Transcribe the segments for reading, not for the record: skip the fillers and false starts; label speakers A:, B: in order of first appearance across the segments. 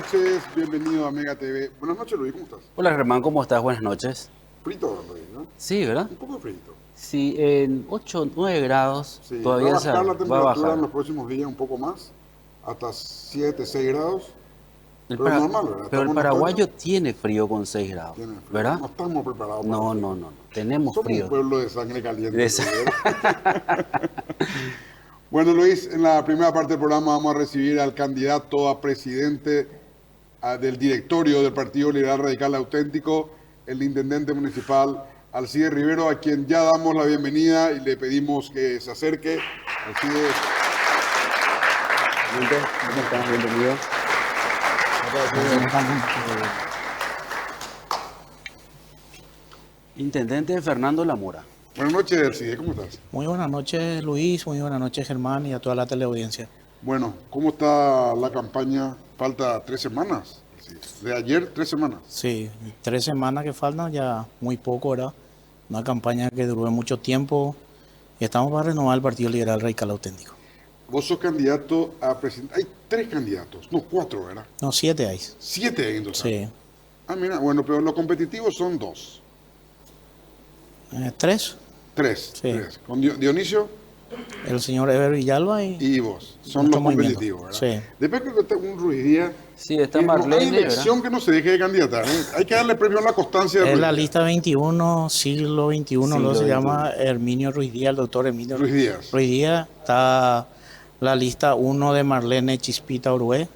A: noches, bienvenido a Mega TV. Buenas noches, Luis, ¿cómo estás?
B: Hola Germán, ¿cómo estás? Buenas noches.
A: Frito, Luis, ¿no?
B: Sí, ¿verdad?
A: Un poco frito.
B: Sí, en 8, 9 grados
A: Sí, va a
B: todavía
A: bajar la
B: va a
A: temperatura en
B: bajar.
A: los próximos días un poco más, hasta 7, 6 grados,
B: El
A: pero
B: para-
A: normal, ¿verdad?
B: pero el
A: Estamos en otoño,
B: paraguayo tiene frío con 6 grados,
A: tiene frío.
B: ¿verdad?
A: No estamos preparados para el
B: No,
A: frío.
B: no, no, no. Tenemos
A: Somos un
B: frío.
A: pueblo de sangre caliente,
B: De
A: Luis,
B: esa-
A: ¿verdad? Bueno, Luis, en la primera parte del programa vamos a recibir al candidato a presidente del directorio del Partido Liberal Radical Auténtico, el intendente municipal Alcides Rivero, a quien ya damos la bienvenida y le pedimos que se acerque. Alcides,
B: ¿Cómo estás? Bienvenido. Intendente Fernando Lamora.
A: buenas noches, Alcides, ¿cómo estás?
C: Muy buenas noches, Luis. Muy buenas noches, Germán, y a toda la teleaudiencia.
A: Bueno, ¿cómo está la campaña? Falta 3 semanas. Alcides. De ayer, 3 semanas.
C: Sí, 3 semanas que faltan, ya muy poco, ¿verdad? Una campaña que duró mucho tiempo y estamos para renovar el Partido Liberal Radical Auténtico.
A: Vos sos candidato a presidente. Hay 3 candidatos, no 4, ¿verdad?
C: No, 7 hay.
A: 7 hay en total.
C: Sí.
A: Ah, mira, bueno, pero los competitivos son 2.
C: 3.
A: 3.
C: Sí.
A: Con Dionisio
C: El señor Eber Villalba
A: y vos. Son
C: nuestro
A: los
C: movimiento.
A: competitivos, ¿verdad?
C: Sí.
A: Después creo que está un Ruiz Díaz.
B: Sí, está
A: que no hay
B: Marlene,
A: elección
B: ¿verdad?
A: que no se deje de candidatar, ¿eh? Hay que darle premio a la constancia de
C: Es
A: Ruiz
C: la
A: Díaz.
C: lista 21, siglo XXI,
B: Siglo
C: luego se
B: XXI.
C: llama Herminio Ruiz Díaz, el doctor Herminio
A: Ruiz Díaz.
C: Ruiz Díaz. Está la lista 1 de Marlene Chispita Urué.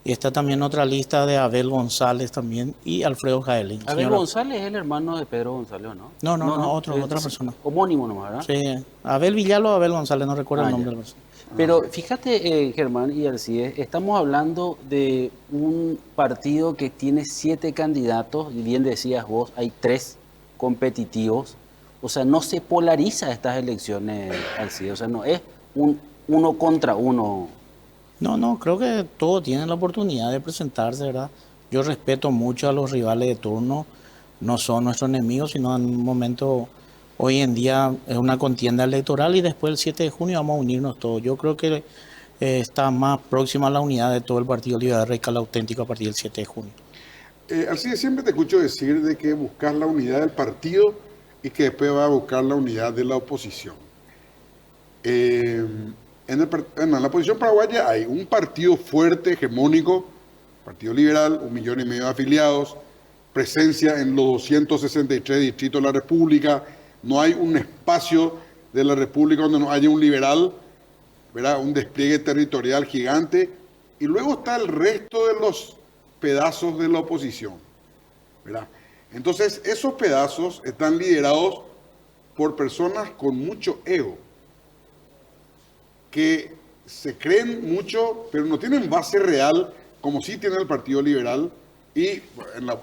C: Y está también otra lista de Abel González también y Alfredo Jaelin.
B: Abel González es el hermano de Pedro González, ¿no?
C: No, otra
B: es
C: persona.
B: Homónimo nomás, ¿verdad?
C: Sí, Abel Villalba o Abel González, no recuerdo
B: Ah,
C: el nombre
B: ya.
C: de la persona.
B: Pero fíjate, Germán y Alcides, estamos hablando de un partido que tiene 7 candidatos, y bien decías vos, hay 3 competitivos. O sea, no se polariza estas elecciones, Alcides. O sea, no es un uno contra uno.
C: No, creo que todos tienen la oportunidad de presentarse, ¿verdad? Yo respeto mucho a los rivales de turno, no son nuestros enemigos, sino en un momento, hoy en día es una contienda electoral y después el 7 de junio vamos a unirnos todos. Yo creo que está más próxima la unidad de todo el Partido Liberal Radical Auténtico a partir del 7 de junio.
A: Así siempre te escucho decir de que buscar la unidad del partido y que después va a buscar la unidad de la oposición. En la oposición paraguaya hay un partido fuerte, hegemónico, Partido Liberal, 1,5 millones de afiliados, presencia en los 263 distritos de la República. No hay un espacio de la República donde no haya un liberal, ¿verdad? Un despliegue territorial gigante. Y luego está el resto de los pedazos de la oposición, ¿verdad? Entonces, esos pedazos están liderados por personas con mucho ego, que se creen mucho, pero no tienen base real, como sí tiene el Partido Liberal y en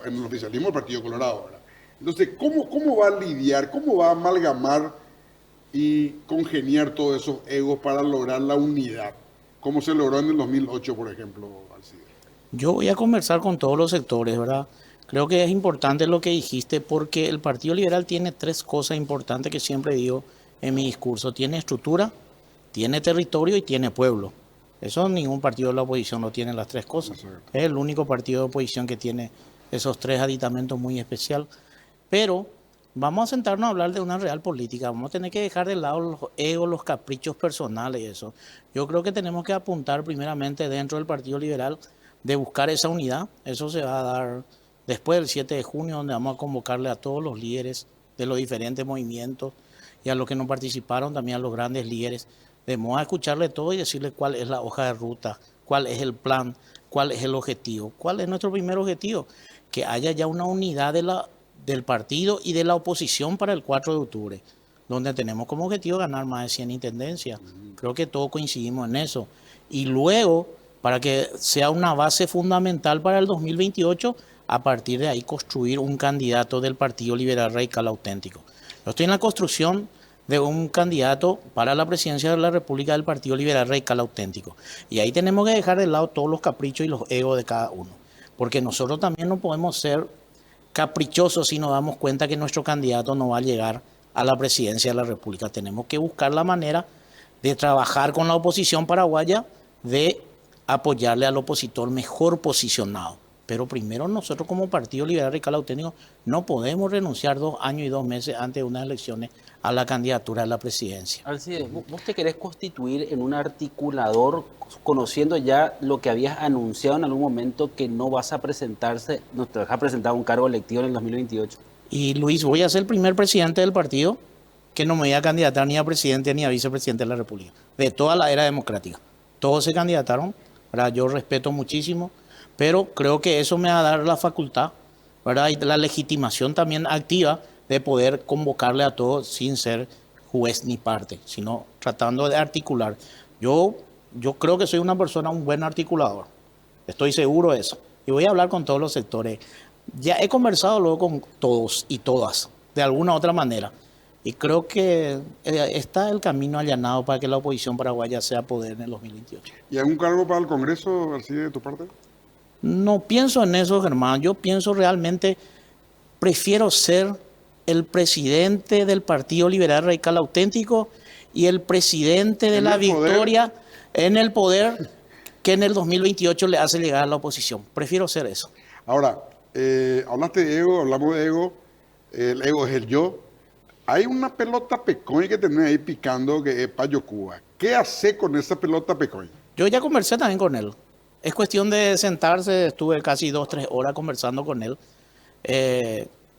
A: el oficialismo el Partido Colorado, ¿verdad? Entonces, ¿cómo va a lidiar, cómo va a amalgamar y congeniar todos esos egos para lograr la unidad, como se logró en el 2008, por ejemplo, Alcides?
C: Yo voy a conversar con todos los sectores, ¿verdad? Creo que es importante lo que dijiste porque el Partido Liberal tiene 3 cosas importantes que siempre digo en mi discurso. Tiene estructura, tiene territorio y tiene pueblo. Eso ningún partido de la oposición no tiene las 3 cosas.
A: Exacto.
C: Es el único partido de oposición que tiene esos 3 aditamentos muy especial. Pero vamos a sentarnos a hablar de una real política. Vamos a tener que dejar de lado los egos, los caprichos personales y eso. Yo creo que tenemos que apuntar primeramente dentro del Partido Liberal de buscar esa unidad. Eso se va a dar después del 7 de junio, donde vamos a convocarle a todos los líderes de los diferentes movimientos y a los que no participaron, también a los grandes líderes. Debemos escucharle todo y decirle cuál es la hoja de ruta, cuál es el plan, cuál es el objetivo. ¿Cuál es nuestro primer objetivo? Que haya ya una unidad del partido y de la oposición para el 4 de octubre, donde tenemos como objetivo ganar más de 100 intendencias. Creo que todos coincidimos en eso. Y luego, para que sea una base fundamental para el 2028, a partir de ahí construir un candidato del Partido Liberal Radical Auténtico. Yo estoy en la construcción de un candidato para la presidencia de la República del Partido Liberal Radical Auténtico. Y ahí tenemos que dejar de lado todos los caprichos y los egos de cada uno. Porque nosotros también no podemos ser caprichosos si nos damos cuenta que nuestro candidato no va a llegar a la presidencia de la República. Tenemos que buscar la manera de trabajar con la oposición paraguaya, de apoyarle al opositor mejor posicionado. Pero primero nosotros como Partido Liberal Radical Auténtico no podemos renunciar 2 años y 2 meses antes de unas elecciones a la candidatura a la presidencia.
B: Alcides, vos te querés constituir en un articulador conociendo ya lo que habías anunciado en algún momento que no vas a presentarse, no te vas a presentar a un cargo electivo en el 2028.
C: Y Luis, voy a ser el primer presidente del partido que no me voy a candidatar ni a presidente ni a vicepresidente de la República, de toda la era democrática. Todos se candidataron, ¿verdad? Yo respeto muchísimo, pero creo que eso me va a dar la facultad, ¿verdad? Y la legitimación también activa de poder convocarle a todos sin ser juez ni parte, sino tratando de articular. Yo creo que soy una persona, un buen articulador, estoy seguro de eso. Y voy a hablar con todos los sectores. Ya he conversado luego con todos y todas, de alguna u otra manera. Y creo que está el camino allanado para que la oposición paraguaya sea poder en el 2028.
A: ¿Y algún cargo para el Congreso, Alcides, de tu parte?
C: No pienso en eso, Germán. Yo pienso realmente, prefiero ser el presidente del Partido Liberal Radical Auténtico y el presidente de la victoria en el poder que en el 2028 le hace llegar a la oposición. Prefiero ser eso.
A: Ahora, hablaste de ego, hablamos de ego. El ego es el yo. Hay una pelota pecoña que tenés ahí picando que es Payo Cuba. ¿Qué hace con esa pelota pecoña?
C: Yo ya conversé también con él. Es cuestión de sentarse, estuve casi 2-3 horas conversando con él.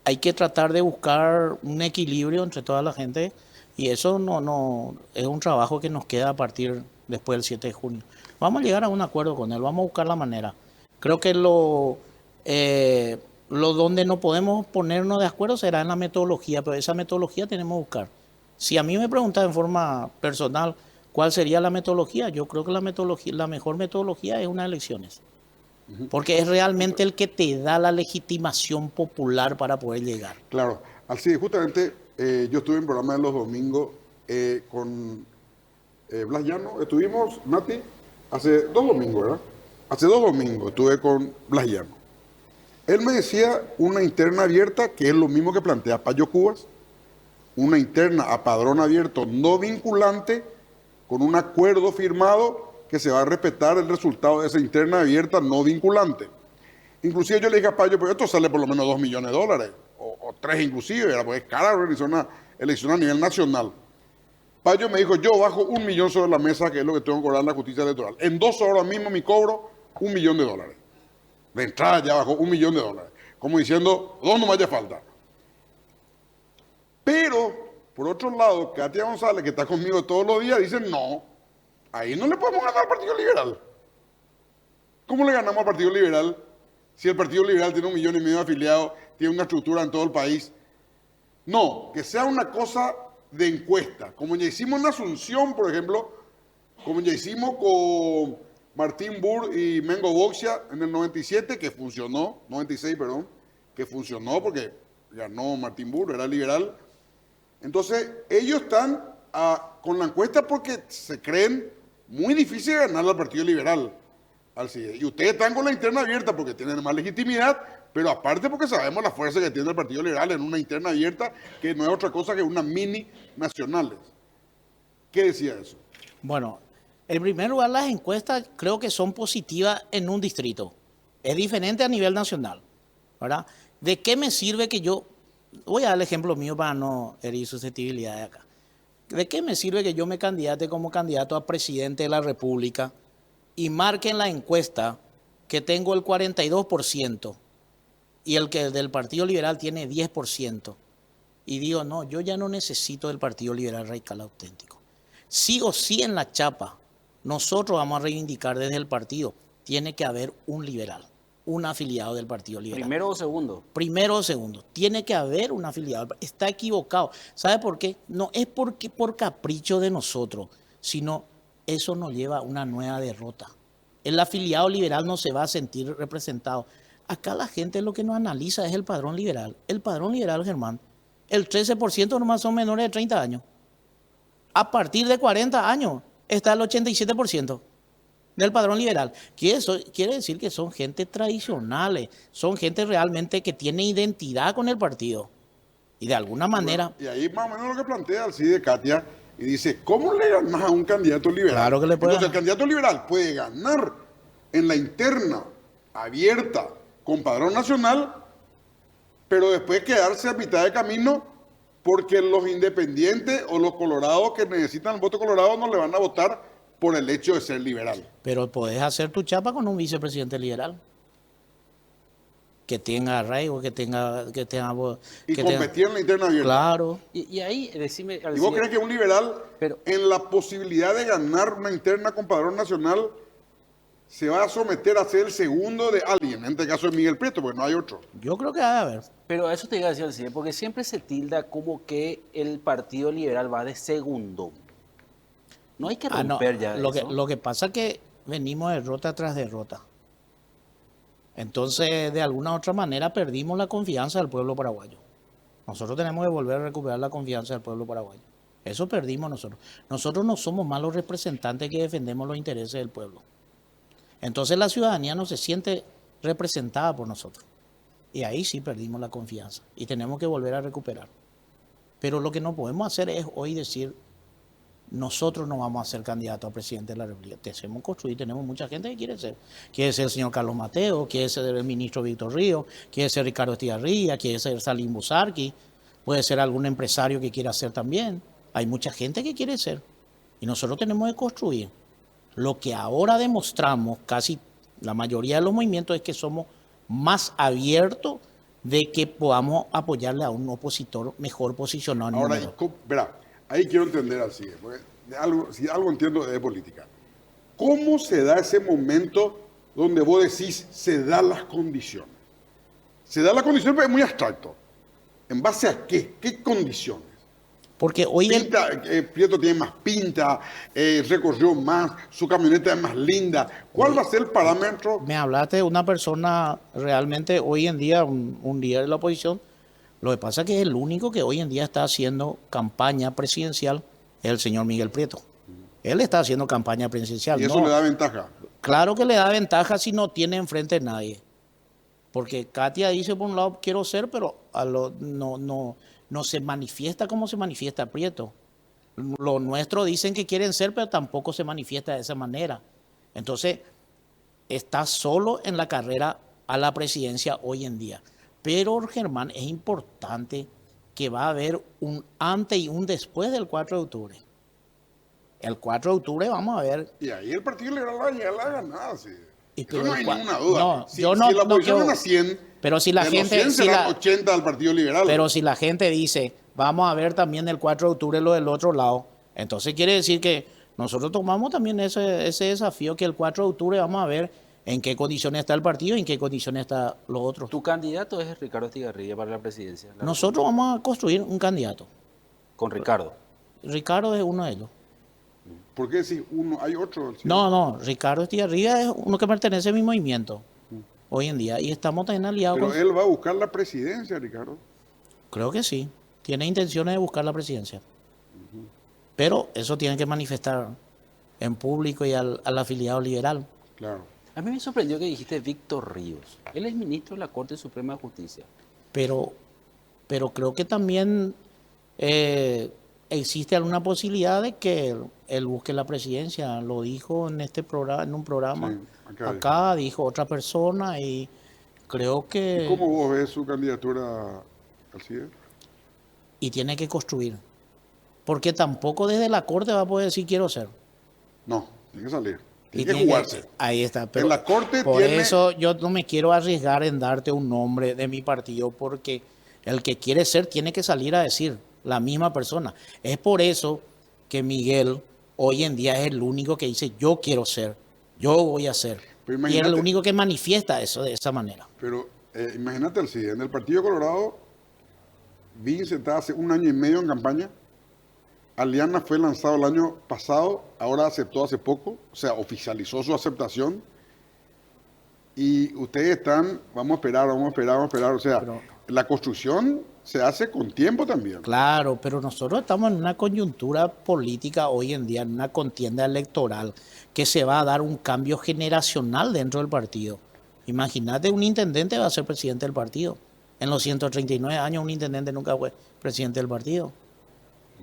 C: Hay que tratar de buscar un equilibrio entre toda la gente y eso no es un trabajo que nos queda a partir después del 7 de junio. Vamos a llegar a un acuerdo con él, vamos a buscar la manera. Creo que lo donde no podemos ponernos de acuerdo será en la metodología, pero esa metodología tenemos que buscar. Si a mí me preguntan en forma personal cuál sería la metodología, yo creo que la mejor metodología es unas elecciones. Porque es realmente el que te da la legitimación popular para poder llegar.
A: Claro, así justamente yo estuve en programa de los domingos con Blas Llano. Estuvimos, Nati, hace 2 domingos, ¿verdad? Hace 2 domingos estuve con Blas Llano. Él me decía una interna abierta, que es lo mismo que plantea Payo Cubas, una interna a padrón abierto no vinculante, con un acuerdo firmado que se va a respetar el resultado de esa interna abierta no vinculante. Inclusive yo le dije a Payo, pues esto sale por lo menos $2 millones, o 3 inclusive, porque es cara organizar una elección a nivel nacional. Payo me dijo, yo bajo $1 millón sobre la mesa, que es lo que tengo que cobrar la justicia electoral. En 2 horas mismo me cobro $1 millón. De entrada ya bajó $1 millón. Como diciendo, 2 no me haya falta. Pero, por otro lado, Katia González, que está conmigo todos los días, dice, no, ahí no le podemos ganar al Partido Liberal. ¿Cómo le ganamos al Partido Liberal si el Partido Liberal tiene 1,5 millones de afiliados, tiene una estructura en todo el país? No, que sea una cosa de encuesta, como ya hicimos en Asunción, por ejemplo, como ya hicimos con Martín Burr y Mengo Boxia en el 97, que funcionó, 96, perdón, que funcionó porque ganó Martín Burr, era liberal. Entonces, ellos están con la encuesta porque se creen muy difícil de ganar al Partido Liberal. Y ustedes están con la interna abierta porque tienen más legitimidad, pero aparte porque sabemos la fuerza que tiene el Partido Liberal en una interna abierta, que no es otra cosa que una mini nacionales. ¿Qué decía eso?
C: Bueno, en primer lugar, las encuestas creo que son positivas en un distrito. Es diferente a nivel nacional, ¿verdad? ¿De qué me sirve que yo... Voy a dar el ejemplo mío para no herir susceptibilidades acá. ¿De qué me sirve que yo me candidate como candidato a presidente de la República y marque en la encuesta que tengo el 42% y el que del Partido Liberal tiene 10%? Y digo, no, yo ya no necesito del Partido Liberal Radical Auténtico. Sí o sí en la chapa, nosotros vamos a reivindicar desde el partido, tiene que haber un liberal, un afiliado del Partido Liberal.
B: ¿Primero o segundo?
C: Primero o segundo. Tiene que haber un afiliado. Está equivocado. ¿Sabe por qué? No es porque por capricho de nosotros, sino eso nos lleva a una nueva derrota. El afiliado liberal no se va a sentir representado. Acá la gente lo que nos analiza es el padrón liberal. El padrón liberal, Germán, el 13% nomás son menores de 30 años. A partir de 40 años está el 87% del padrón liberal. Quiere decir que son gente tradicionales, son gente realmente que tiene identidad con el partido. Y de alguna manera...
A: Bueno, y ahí más o menos lo que plantea Alcides Katia, y dice, ¿cómo le ganas a un candidato liberal?
C: Claro que le puede
A: Entonces el candidato liberal puede ganar en la interna, abierta, con padrón nacional, pero después quedarse a mitad de camino porque los independientes o los colorados que necesitan el voto colorado no le van a votar por el hecho de ser liberal.
C: Pero podés hacer tu chapa con un vicepresidente liberal. Que tenga arraigo, que tenga...
A: Y
C: que
A: competir en la interna abierta.
C: Claro.
B: Y ahí, decime...
A: ¿Y vos crees que un liberal,
B: Pero-
A: en la posibilidad de ganar una interna con padrón nacional, se va a someter a ser el segundo de alguien? En este caso es Miguel Prieto, porque no hay otro.
C: Yo creo que va a haber.
B: Pero a eso te iba a decir, Alcide, porque siempre se tilda como que el Partido Liberal va de segundo. No hay que
C: No,
B: romper ya eso.
C: lo que pasa es que venimos derrota tras derrota. Entonces, de alguna u otra manera, perdimos la confianza del pueblo paraguayo. Nosotros tenemos que volver a recuperar la confianza del pueblo paraguayo. Eso perdimos nosotros. Nosotros no somos malos representantes que defendemos los intereses del pueblo. Entonces, la ciudadanía no se siente representada por nosotros. Y ahí sí perdimos la confianza. Y tenemos que volver a recuperar. Pero lo que no podemos hacer es hoy decir, nosotros no vamos a ser candidatos a presidente de la República. Tenemos construir, tenemos mucha gente que quiere ser. Quiere ser el señor Carlos Mateo, quiere ser el ministro Víctor Ríos, quiere ser Ricardo Estigarribia, quiere ser Salim Busarqui, puede ser algún empresario que quiera ser también. Hay mucha gente que quiere ser. Y nosotros tenemos que construir. Lo que ahora demostramos, casi la mayoría de los movimientos, es que somos más abiertos de que podamos apoyarle a un opositor mejor posicionado en el
A: Ahora,
C: número.
A: verá, ahí quiero entender así, porque si algo entiendo de política. ¿Cómo se da ese momento donde vos decís se dan las condiciones? Se da la condición, pero es muy abstracto. ¿En base a qué? ¿Qué condiciones?
C: Porque hoy
A: Pinta, Prieto tiene más pinta, recorrió más, su camioneta es más linda. ¿Cuál va a ser el parámetro?
C: me hablaste de una persona realmente hoy en día, un líder de la oposición. Lo que pasa es que es el único que hoy en día está haciendo campaña presidencial, es el señor Miguel Prieto. Él está haciendo campaña presidencial.
A: Y eso
C: No,
A: le da ventaja.
C: claro que le da ventaja si no tiene enfrente a nadie. Porque Katia dice, por un lado, quiero ser, pero no se manifiesta como se manifiesta Prieto. Los nuestros dicen que quieren ser, pero tampoco se manifiesta de esa manera. Entonces, está solo en la carrera a la presidencia hoy en día. Pero, Germán, es importante que va a haber un antes y un después del 4 de octubre. El 4 de octubre vamos a ver.
A: Y ahí el Partido Liberal va a llegar a la ganada, sí.
C: Y
A: Eso
C: pero
A: no
C: el
A: hay
C: cua-
A: ninguna duda.
C: no,
A: si,
C: yo
A: si
C: no-
A: la
C: no
A: oposición
C: quiero-
A: gana 100,
C: Pero si la
A: de
C: gente,
A: los 100
C: si
A: serán
C: la-
A: 80 al Partido Liberal.
C: Pero si la gente dice, vamos a ver también el 4 de octubre lo del otro lado, entonces quiere decir que nosotros tomamos también ese desafío, que el 4 de octubre vamos a ver en qué condiciones está el partido y en qué condiciones está los otros.
B: Tu candidato es Ricardo Estigarribia para la presidencia.
C: Nosotros vamos a construir un candidato.
B: Con Ricardo.
C: Ricardo es uno de ellos.
A: ¿Por qué si uno hay otro? Sí.
C: No, Ricardo Estigarribia es uno que pertenece a mi movimiento hoy en día y estamos también aliados
A: Pero
C: con...
A: él va a buscar la presidencia, Ricardo.
C: Creo que sí. Tiene intenciones de buscar la presidencia. Pero eso tiene que manifestar en público y al afiliado liberal.
A: Claro.
B: A mí me sorprendió que dijiste Víctor Ríos. Él es ministro de la Corte Suprema de Justicia.
C: Pero creo que también existe alguna posibilidad de que él busque la presidencia. Lo dijo en este programa, en un programa.
A: Sí,
C: acá dijo otra persona y creo que...
A: ¿Cómo vos ves su candidatura al CIE?
C: Y tiene que construir. Porque tampoco desde la Corte va a poder decir quiero ser.
A: No, tiene que salir.
C: Y
A: Tiene que jugarse.
C: ahí está.
A: En la Corte
C: por
A: tiene...
C: eso yo no me quiero arriesgar en darte un nombre de mi partido porque el que quiere ser tiene que salir a decir, la misma persona. Es por eso que Miguel hoy en día es el único que dice yo quiero ser, yo voy a ser.
A: Pero
C: Y es el
A: imagínate-
C: único que manifiesta eso de esa manera.
A: Pero imagínate el CIE. En el Partido Colorado, Vince está hace 1 año y medio en campaña. Aliana fue lanzado el año pasado, ahora aceptó hace poco, o sea, oficializó su aceptación. Y ustedes están, vamos a esperar. O sea,
C: Pero-
A: la construcción se hace con tiempo también.
C: Claro, pero nosotros estamos en una coyuntura política hoy en día, en una contienda electoral, que se va a dar un cambio generacional dentro del partido. Imagínate, un intendente va a ser presidente del partido. En los 139 años un intendente nunca fue presidente del partido.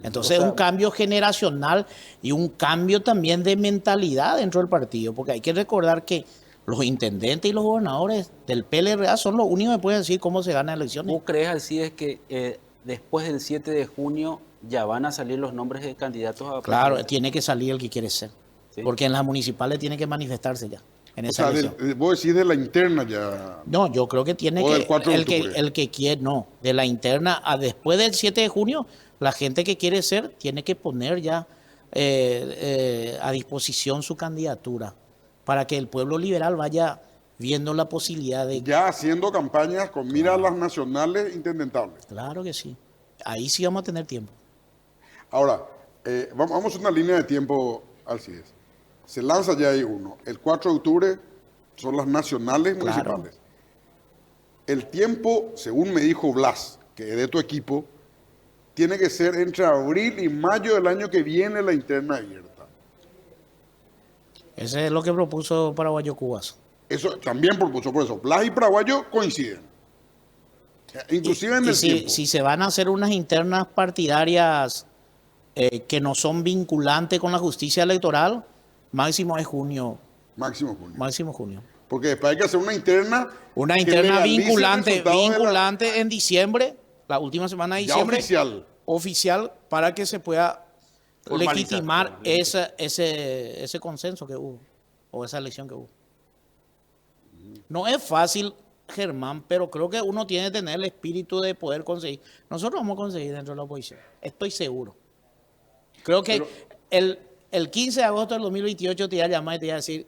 C: Entonces,
B: O sea,
C: un cambio generacional y un cambio también de mentalidad dentro del partido, porque hay que recordar que Los intendentes y los gobernadores del PLRA son los únicos que pueden decir cómo se ganan elecciones.
B: ¿Vos crees, Alcides, que después del 7 de junio ya van a salir los nombres de candidatos a
C: Claro,
B: presidente?
C: tiene que salir el que quiere ser.
B: ¿Sí?
C: Porque en las municipales tiene que manifestarse ya. En
A: O
C: esa
A: sea,
C: elección.
A: vos decís de la interna ya.
C: No, yo creo que tiene
A: O
C: que
A: del 4 de octubre.
C: el que quiere, no, de la interna a después del 7 de junio, la gente que quiere ser tiene que poner ya a disposición su candidatura para que el pueblo liberal vaya viendo la posibilidad de...
A: Ya haciendo campañas con mira a las nacionales intendentables.
C: Claro que sí. Ahí sí vamos a tener tiempo.
A: Ahora, vamos a una línea de tiempo, Alcides. Se lanza ya ahí uno. El 4 de octubre son las nacionales
C: Claro.
A: municipales. El tiempo, según me dijo Blas, que es de tu equipo, tiene que ser entre abril y mayo del año que viene la interna abierta.
C: Ese es lo que propuso Paraguayo Cubas.
A: Eso también propuso por eso. Blas y Paraguayo coinciden. Inclusive en
C: Y
A: el
C: si,
A: tiempo.
C: si se van a hacer unas internas partidarias que no son vinculantes con la justicia electoral, máximo es junio.
A: Máximo junio.
C: Máximo junio.
A: Porque después hay que hacer una interna.
C: Una
A: que
C: interna
A: legalice el
C: vinculante,
A: resultado de la-
C: vinculante en diciembre, la última semana de
A: ya
C: diciembre,
A: oficial.
C: oficial, para que se pueda
B: Formalizar,
C: legitimar
B: claro.
C: ese consenso que hubo, o esa elección que hubo. No es fácil, Germán, pero creo que uno tiene que tener el espíritu de poder conseguir. Nosotros vamos a conseguir dentro de la oposición, estoy seguro. Creo que el 15 de agosto del 2028 te iba a llamar y te iba a decir,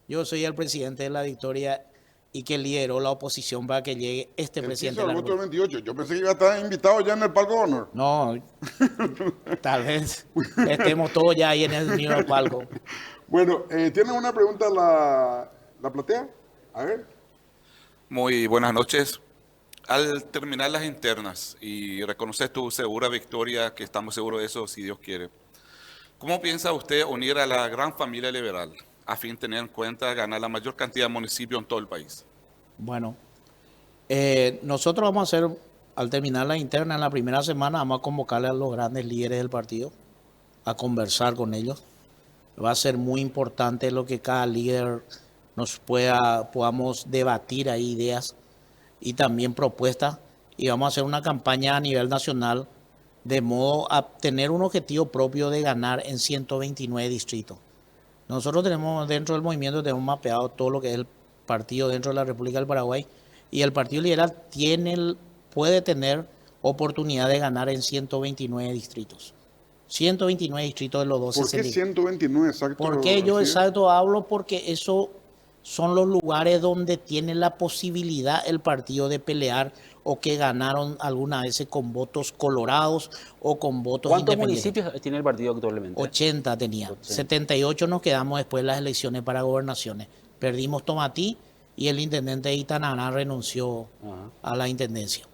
C: yo soy el presidente de la victoria y que lideró la oposición para que llegue este
A: El 15
C: presidente
A: de
C: de la
A: agosto del
C: República.
A: 28. Yo pensé que iba a estar invitado ya en el palco de honor.
C: No, tal vez estemos todos ya ahí en el mismo palco.
A: Bueno, ¿tiene una pregunta la platea? A ver.
D: Muy buenas noches. Al terminar las internas y reconocer tu segura victoria, que estamos seguros de eso, si Dios quiere, ¿cómo piensa usted unir a la gran familia liberal a fin de tener en cuenta ganar la mayor cantidad de municipios en todo el país?
C: Bueno, nosotros vamos a hacer, al terminar la interna en la primera semana, vamos a convocarle a los grandes líderes del partido a conversar con ellos. Va a ser muy importante lo que cada líder podamos debatir ahí ideas y también propuestas, y vamos a hacer una campaña a nivel nacional de modo a tener un objetivo propio de ganar en 129 distritos. Nosotros tenemos dentro del movimiento, tenemos mapeado todo lo que es el partido dentro de la República del Paraguay, y el Partido Liberal puede tener oportunidad de ganar en 129 distritos. 129 distritos de los
A: ¿Por qué
C: 260.
A: 129 exacto?
C: ¿Por qué yo
A: Alcides?
C: exacto hablo? Porque eso son los lugares donde tiene la posibilidad el partido de pelear o que ganaron algunas veces con votos colorados o con votos
B: ¿Cuántos
C: independientes.
B: municipios tiene el partido actualmente?
C: 80 tenía.
B: 80.
C: 78 nos quedamos después de las elecciones para gobernaciones. Perdimos Tomatí y el intendente de Itananá renunció
B: Ajá.
C: a la intendencia.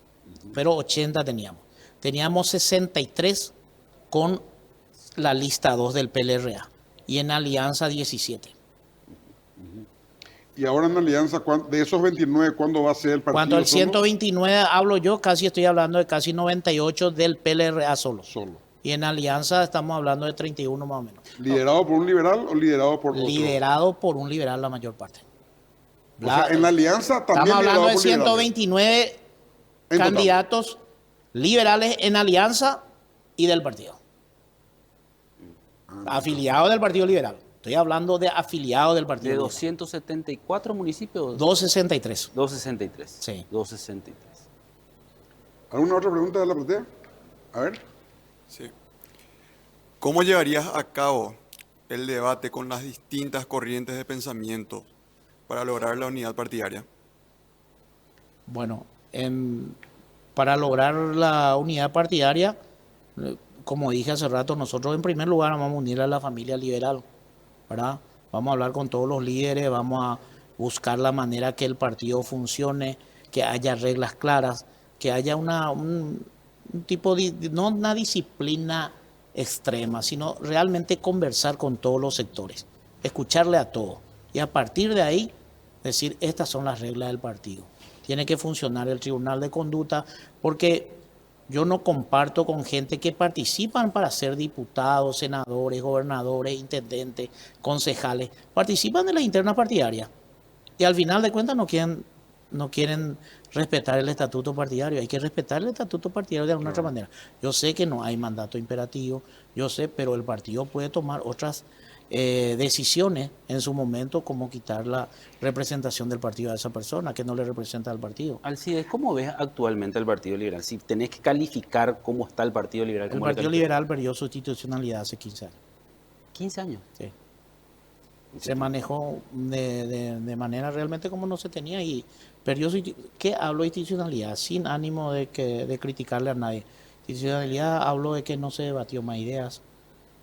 C: Pero 80 teníamos. Teníamos 63 con la lista 2 del PLRA y en Alianza 17.
A: Y ahora en Alianza, de esos 29, ¿cuándo va a ser el partido?
C: Cuando el
A: solo?
C: 129 hablo yo, casi estoy hablando de casi 98 del PLRA solo.
A: Solo.
C: Y en Alianza estamos hablando de 31 más o menos.
A: ¿Liderado por un liberal o liderado por otro?
C: Liderado por un liberal la mayor parte.
A: O sea, en la Alianza también
C: Estamos hablando
A: liderado
C: de
A: por liberales.
C: 129
A: En total.
C: candidatos liberales en Alianza y del partido. Afiliados del Partido Liberal. Estoy hablando de afiliados del Partido
B: ¿De
C: Liberal.
B: 274 municipios?
C: 263.
B: 263.
C: Sí.
B: 263.
A: ¿Alguna otra pregunta de la platea? A ver.
E: Sí. ¿Cómo llevarías a cabo el debate con las distintas corrientes de pensamiento para lograr la unidad partidaria?
C: Bueno, para lograr la unidad partidaria, como dije hace rato, nosotros en primer lugar vamos a unir a la familia liberal, ¿verdad? Vamos a hablar con todos los líderes, vamos a buscar la manera que el partido funcione, que haya reglas claras, que haya un tipo de, no una disciplina extrema, sino realmente conversar con todos los sectores, escucharle a todos y a partir de ahí decir, estas son las reglas del partido. Tiene que funcionar el Tribunal de Conducta, porque yo no comparto con gente que participan para ser diputados, senadores, gobernadores, intendentes, concejales. Participan de la interna partidaria, Y al final de cuentas no quieren respetar el estatuto partidario. Hay que respetar el estatuto partidario de alguna otra manera. Yo sé que no hay mandato imperativo, yo sé, pero el partido puede tomar otras decisiones en su momento, como quitar la representación del partido a esa persona que no le representa al partido.
B: Alcides, ¿cómo ves actualmente el Partido Liberal? Si tenés que calificar cómo está el Partido Liberal.
C: El
B: ¿Cómo le
C: Partido
B: calificas?
C: Liberal perdió su institucionalidad hace 15 años.
B: 15 años.
C: Sí. Se manejó de manera realmente como no se tenía y perdió su... ¿Qué hablo de institucionalidad? Sin ánimo de criticarle a nadie. Institucionalidad hablo de que no se debatió más ideas,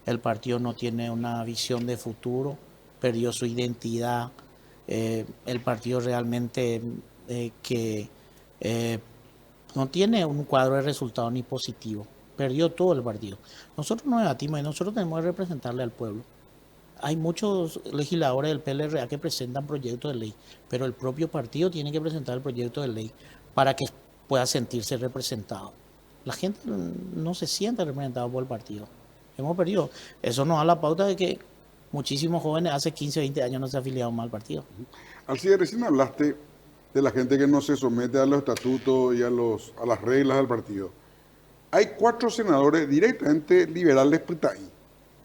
C: el partido no tiene una visión de futuro, perdió su identidad, el partido realmente que no tiene un cuadro de resultados ni positivo, perdió todo el partido. Nosotros no debatimos y nosotros tenemos que representarle al pueblo. Hay muchos legisladores del PLRA que presentan proyectos de ley, pero el propio partido tiene que presentar el proyecto de ley para que pueda sentirse representado. La gente no se siente representada por el partido. Hemos perdido. Eso nos da la pauta de que muchísimos jóvenes hace 15 o 20 años no se afiliaron más al partido.
A: Alcides, recién hablaste de la gente que no se somete a los estatutos y a las reglas del partido. Hay 4 senadores directamente liberales Pritay.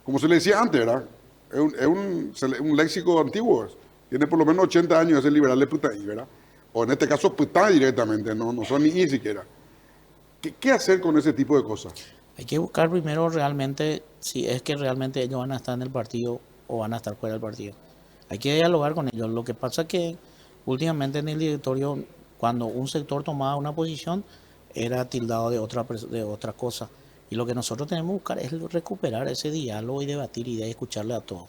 A: Como se le decía antes, ¿verdad? Es un léxico antiguo. Tiene por lo menos 80 años ese liberal de Pritay, ¿verdad? O en este caso Pritay directamente, no son ni siquiera. ¿Qué hacer con ese tipo de cosas?
C: Hay que buscar primero realmente si es que realmente ellos van a estar en el partido o van a estar fuera del partido. Hay que dialogar con ellos. Lo que pasa es que últimamente en el directorio, cuando un sector tomaba una posición, era tildado de otra cosa. Y lo que nosotros tenemos que buscar es recuperar ese diálogo y debatir ideas y escucharle a todos.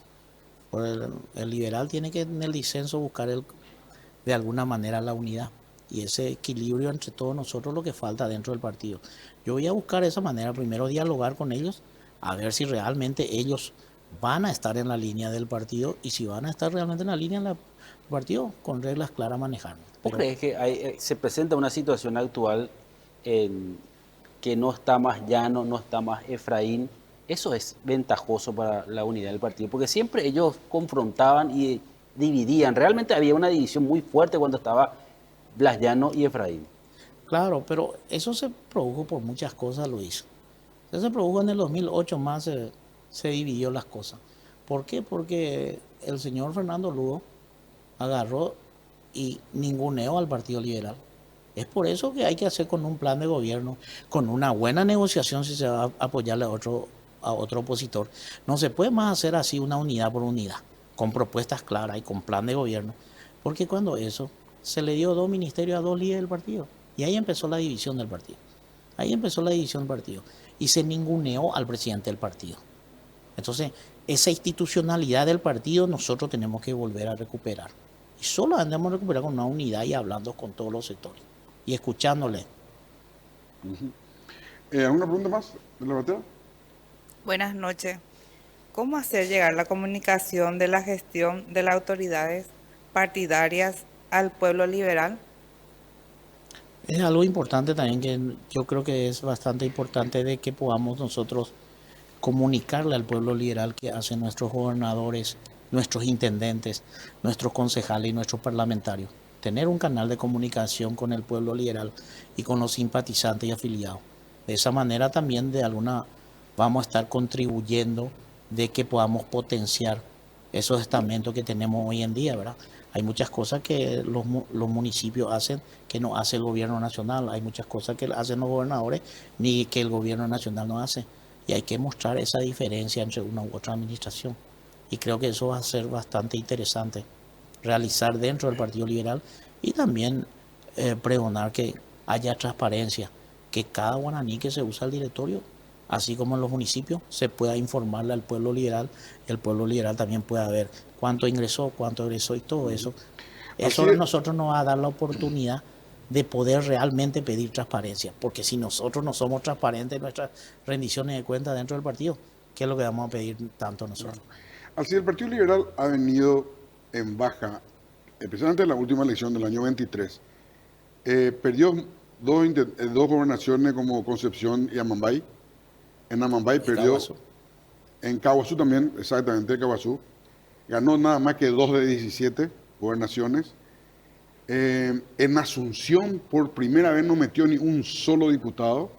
C: El liberal tiene que en el disenso buscar de alguna manera la unidad. Y ese equilibrio entre todos nosotros lo que falta dentro del partido. Yo voy a buscar esa manera, primero dialogar con ellos, a ver si realmente ellos van a estar en la línea del partido y si van a estar realmente en la línea del partido, con reglas claras manejar.
B: ¿Vos crees que se presenta una situación actual en que no está más Llano, no está más Efraín? Eso es ventajoso para la unidad del partido, porque siempre ellos confrontaban y dividían. Realmente había una división muy fuerte cuando estaba Blas Llano y Efraín.
C: Claro, pero eso se produjo por muchas cosas, Luis. Eso se produjo en el 2008 más se dividió las cosas. ¿Por qué? Porque el señor Fernando Lugo agarró y ninguneó al Partido Liberal. Es por eso que hay que hacer con un plan de gobierno, con una buena negociación si se va a apoyarle a otro opositor. No se puede más hacer así una unidad por unidad, con propuestas claras y con plan de gobierno, porque cuando eso se le dio 2 ministerios a 2 líderes del partido y ahí empezó la división del partido. Ahí empezó la división del partido y se ninguneó al presidente del partido. Entonces, esa institucionalidad del partido nosotros tenemos que volver a recuperar. Y solo andamos a recuperar con una unidad y hablando con todos los sectores y escuchándole.
A: ¿Alguna pregunta más de la batalla?
F: Buenas noches. ¿Cómo hacer llegar la comunicación de la gestión de las autoridades partidarias al pueblo liberal?
C: Es algo importante también que yo creo que es bastante importante de que podamos nosotros comunicarle al pueblo liberal que hacen nuestros gobernadores, nuestros intendentes, nuestros concejales y nuestros parlamentarios. Tener un canal de comunicación con el pueblo liberal y con los simpatizantes y afiliados. De esa manera también vamos a estar contribuyendo de que podamos potenciar esos estamentos que tenemos hoy en día, ¿verdad? Hay muchas cosas que los municipios hacen que no hace el gobierno nacional. Hay muchas cosas que hacen los gobernadores ni que el gobierno nacional no hace. Y hay que mostrar esa diferencia entre una u otra administración. Y creo que eso va a ser bastante interesante realizar dentro del Partido Liberal y también pregonar que haya transparencia, que cada guaraní que se usa el directorio, así como en los municipios, se pueda informarle al pueblo liberal y el pueblo liberal también pueda ver cuánto ingresó y todo eso. Eso a nosotros nos va a dar la oportunidad de poder realmente pedir transparencia, porque si nosotros no somos transparentes en nuestras rendiciones de cuentas dentro del partido, ¿qué es lo que vamos a pedir tanto nosotros?
A: Así, el Partido Liberal ha venido en baja, especialmente en la última elección del año 23. Perdió dos gobernaciones como Concepción y Amambay. En Amambay perdió,
C: Caguazú.
A: en Caguazú también, exactamente, Caguazú. Ganó nada más que 2 de 17 gobernaciones. En Asunción, por primera vez, no metió ni un solo diputado.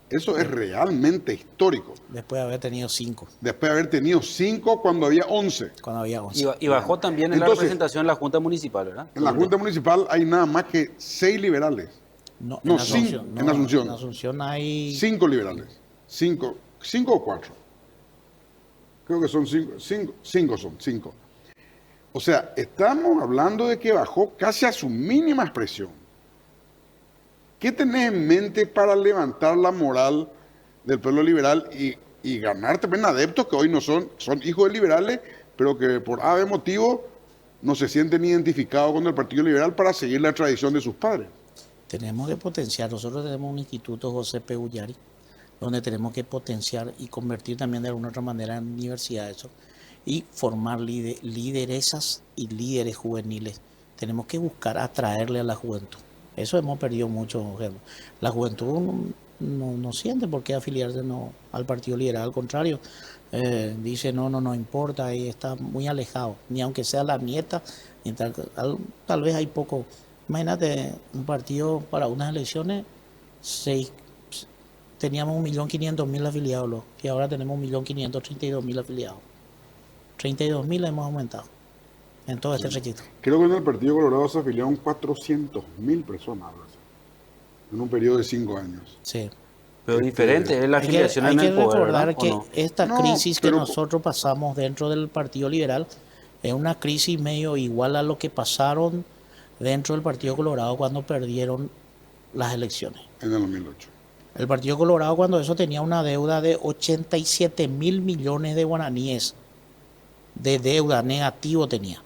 A: Eso es realmente histórico.
C: Después de haber tenido 5,
A: Después de haber tenido 5 cuando había 11.
C: cuando había 11.
B: Y bajó también en la
A: Entonces,
B: representación en la Junta Municipal, ¿verdad?
A: En la Junta Municipal hay nada más que 6 liberales.
C: No,
A: No,
C: en Asunción,
A: en Asunción.
C: En Asunción hay
A: 5 liberales. 5 o 4. Creo que son 5. O sea, estamos hablando de que bajó casi a su mínima expresión. ¿Qué tenés en mente para levantar la moral del pueblo liberal y ganar también adeptos que hoy no son hijos de liberales, pero que por ave motivo no se sienten identificados con el Partido Liberal para seguir la tradición de sus padres?
C: Tenemos que potenciar. Nosotros tenemos un instituto José P. Ullari, donde tenemos que potenciar y convertir también de alguna otra manera en universidad eso, y formar lideresas y líderes juveniles. Tenemos que buscar atraerle a la juventud. Eso hemos perdido mucho. La juventud no siente por qué afiliarse al Partido Liberal. Al contrario, dice no importa, y está muy alejado. Ni aunque sea la nieta, tal vez hay poco. Imagínate, un partido para unas elecciones, teníamos 1.500.000 afiliados, y ahora tenemos 1.532.000 afiliados. 32.000 hemos aumentado en todo este registro.
A: Creo que en el Partido Colorado se afiliaron 400.000 personas en un periodo de 5 años.
C: Sí.
B: Pero diferente es la afiliación
C: hay
B: en
C: que
B: el poder,
C: recordar
B: ¿verdad? ¿O
C: que
B: no?
C: esta
A: No,
C: crisis que
A: pero-
C: nosotros pasamos dentro del Partido Liberal es una crisis medio igual a lo que pasaron dentro del Partido Colorado cuando perdieron las elecciones.
A: En el 2008.
C: El Partido Colorado, cuando eso, tenía una deuda de 87.000 millones de guaraníes de deuda negativo tenía.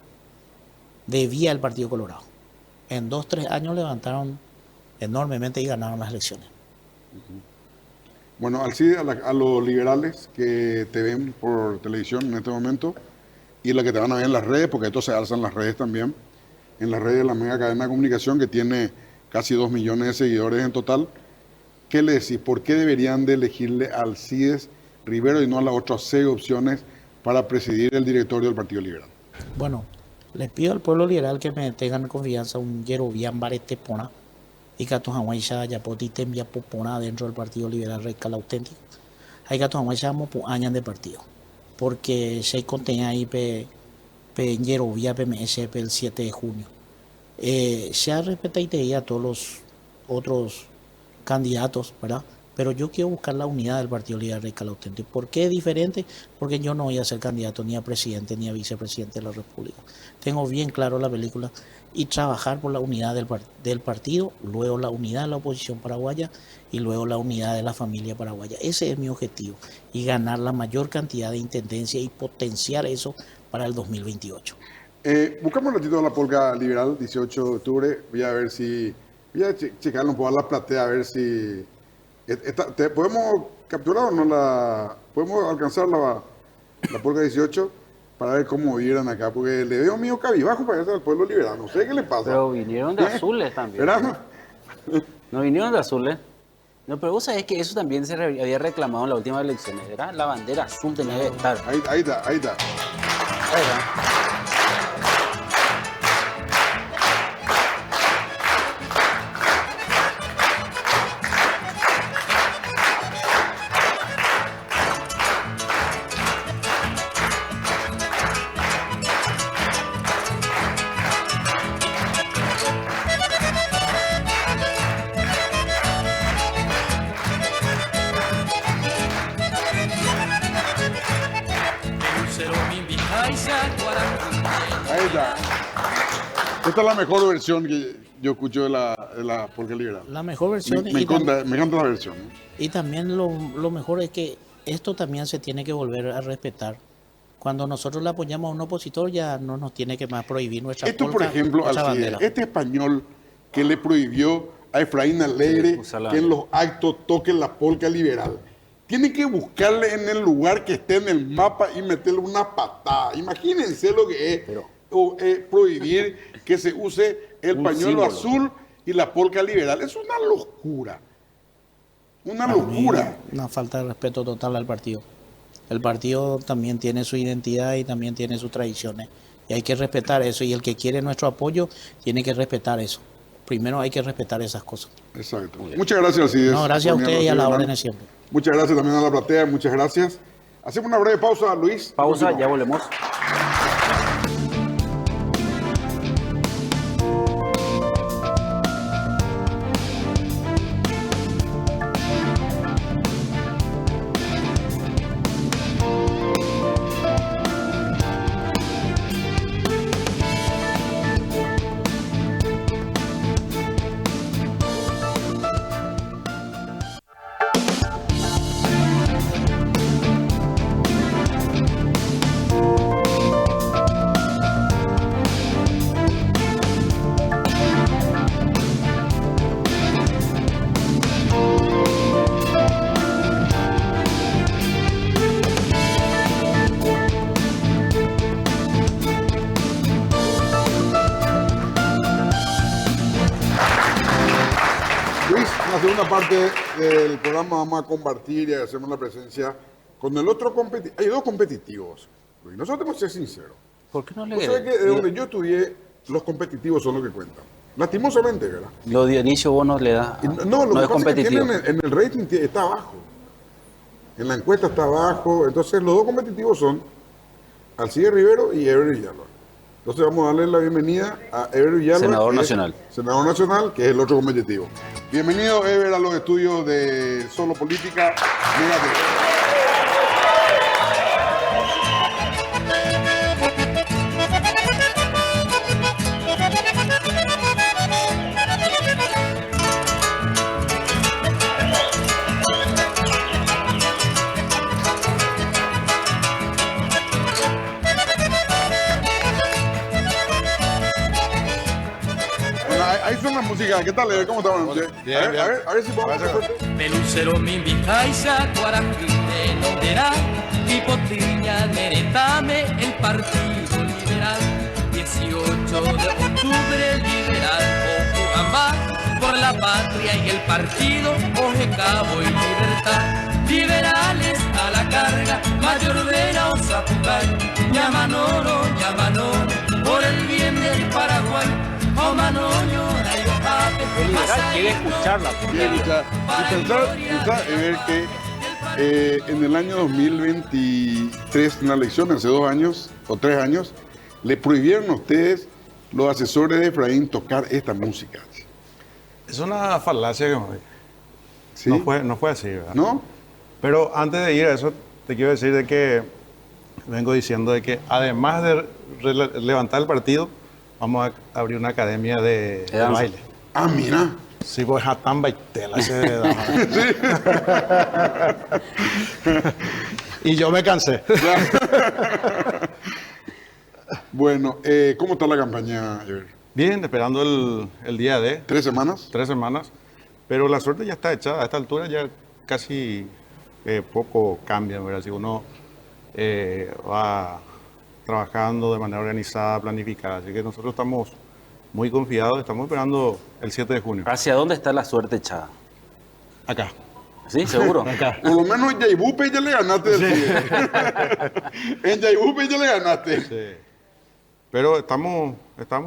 C: Debía el Partido Colorado. En 2-3 años levantaron enormemente y ganaron las elecciones.
A: Bueno, Alcide, a los liberales que te ven por televisión en este momento y los que te van a ver en las redes, porque esto se alza en las redes también, en las redes de la mega cadena de comunicación que tiene casi 2 millones de seguidores en total, ¿qué le decís? ¿Por qué deberían de elegirle a Alcides Rivero y no a las otras 6 opciones para presidir el directorio del Partido Liberal?
C: Bueno, les pido al pueblo liberal que me tengan confianza un Yerobian Baretepona y que Hawaii Yapoti Tembia Popona dentro del Partido Liberal Radical Auténtico. Hay que Hawaii años de partido. Porque se contenía ahí en Yerovia PMS el 7 de junio. Se respetaite a todos los otros candidatos, ¿verdad? Pero yo quiero buscar la unidad del Partido Liberal Radical Auténtico. ¿Por qué es diferente? Porque yo no voy a ser candidato ni a presidente ni a vicepresidente de la República. Tengo bien claro la película y trabajar por la unidad del partido, luego la unidad de la oposición paraguaya y luego la unidad de la familia paraguaya. Ese es mi objetivo, y ganar la mayor cantidad de intendencia y potenciar eso para el 2028.
A: Buscamos un ratito la polka liberal, 18 de octubre. Voy a checarle un poco a la platea a ver si... ¿Podemos capturar o no podemos alcanzar la polka 18 para ver cómo vieran acá? Porque le veo mío cabibajo para al pueblo liberal. No sé qué le pasa.
B: Pero vinieron de azules también.
A: ¿Verdad?
B: No vinieron de azules. No, pero vos sabés que eso también se había reclamado en las últimas elecciones, ¿verdad? La bandera azul tenía que estar.
A: Ahí está.
B: Ahí está.
A: Ahí está. Esta es la mejor versión que yo escucho de la polka liberal.
C: La mejor versión.
A: Me encanta la versión.
C: Y también lo mejor es que esto también se tiene que volver a respetar. Cuando nosotros le apoyamos a un opositor, ya no nos tiene que más prohibir nuestra
A: Esto, por
C: polka,
A: ejemplo,
C: nuestra
A: Alcide,
C: bandera.
A: este español que le prohibió a Efraín Alegre que en los actos toque la polka liberal, tiene que buscarle en el lugar que esté en el mapa y meterle una patada. Imagínense lo que es prohibir que se use el pañuelo
B: símbolo
A: azul y la polka liberal. Es una locura. Una
C: Para mí,
A: locura.
C: una falta de respeto total al partido. El partido también tiene su identidad y también tiene sus tradiciones. Y hay que respetar eso. Y el que quiere nuestro apoyo tiene que respetar eso. Primero hay que respetar esas cosas.
A: Exacto. Muchas gracias, Alcides.
C: No, gracias a ustedes y a las
A: Hernán.
C: órdenes siempre.
A: Muchas gracias también a la platea, muchas gracias. Hacemos una breve pausa, Luis.
B: Pausa,
A: Continuamos.
B: ya volvemos.
A: Luis, en la segunda parte del programa vamos a compartir y hacemos la presencia con el otro competitivo. Hay dos competitivos, Luis. Nosotros tenemos que ser sinceros.
B: ¿Por qué no le
A: Vos sabés que de donde yo estudié, los competitivos son los que cuentan. Lastimosamente, ¿verdad?
B: Lo de Dionisio vos no le da?
A: Y no, lo
B: no
A: que
B: es
A: pasa es que
B: competitivo.
A: tienen en el rating está abajo. En la encuesta está abajo. Entonces, los dos competitivos son Alcides Rivero y Ever Villalba. Entonces, vamos a darle la bienvenida a Ever Villalba.
B: Senador
A: que es
B: nacional.
A: Senador nacional, que es el otro competitivo. Bienvenido, Ever, a los estudios de Solo Política. Mega TV. Bueno, ahí suena la música. ¿Qué tal, Ever? ¿Cómo estamos?
G: Bien,
A: a ver,
G: bien.
A: a ver si podemos hacer fuerte.
H: Pelucero minvitaisa, cuarajite nondera, hipotiña neretame el Partido Liberal. 18 de octubre liberal, Ocujambá, por la patria y el partido, Ojecabo y libertad. Liberales a la carga, Mayor Vera o Zapucay, Yamanoro, por el bien del Paraguay. O Manoño,
B: El liberal quiere escucharla.
A: Bien, y pensar, Ever, que en el año 2023, en la elección, hace 2 años o 3 años, le prohibieron a ustedes, los asesores de Efraín, tocar esta música.
G: Es una falacia que
A: ¿Sí?
G: no fue así, ¿verdad?
A: ¿No?
G: Pero antes de ir a eso, te quiero decir de que vengo diciendo de que además de levantar el partido, vamos a abrir una academia de
B: danza.
G: baile.
A: Ah, mira.
G: Sí, pues Hatán Baitela ese de dama. Y yo me cansé.
A: Bueno, ¿cómo está la campaña, Ever?
G: Bien, esperando el día de
A: 3 semanas.
G: 3 semanas, pero la suerte ya está echada. A esta altura ya casi poco cambia, ¿verdad? Si uno va trabajando de manera organizada, planificada. Así que nosotros estamos muy confiados, estamos esperando el 7 de junio.
B: ¿Hacia dónde está la suerte echada?
G: Acá.
B: ¿Sí? ¿Seguro?
G: Acá.
A: Por lo menos en Yaibupe ya le ganaste. En Yaibupe ya le ganaste.
G: Sí. Pero estamos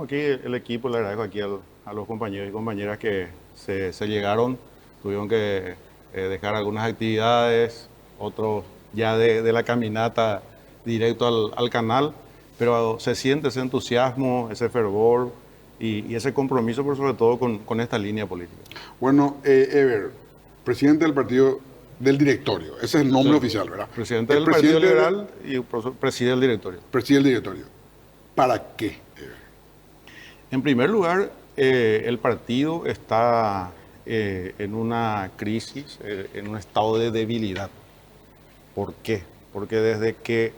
G: aquí, el equipo, le agradezco aquí a los compañeros y compañeras que se llegaron, tuvieron que dejar algunas actividades, otros ya de la caminata directo al canal, pero se siente ese entusiasmo, ese fervor y ese compromiso, por sobre todo, con esta línea política.
A: Bueno, Ever, presidente del partido del directorio. Ese es el nombre oficial, ¿verdad?
G: Presidente
A: El
G: del Partido
A: presidente
G: Liberal y preside el directorio.
A: Preside el directorio. ¿Para qué, Ever?
G: En primer lugar, el partido está en una crisis, en un estado de debilidad. ¿Por qué? Porque desde que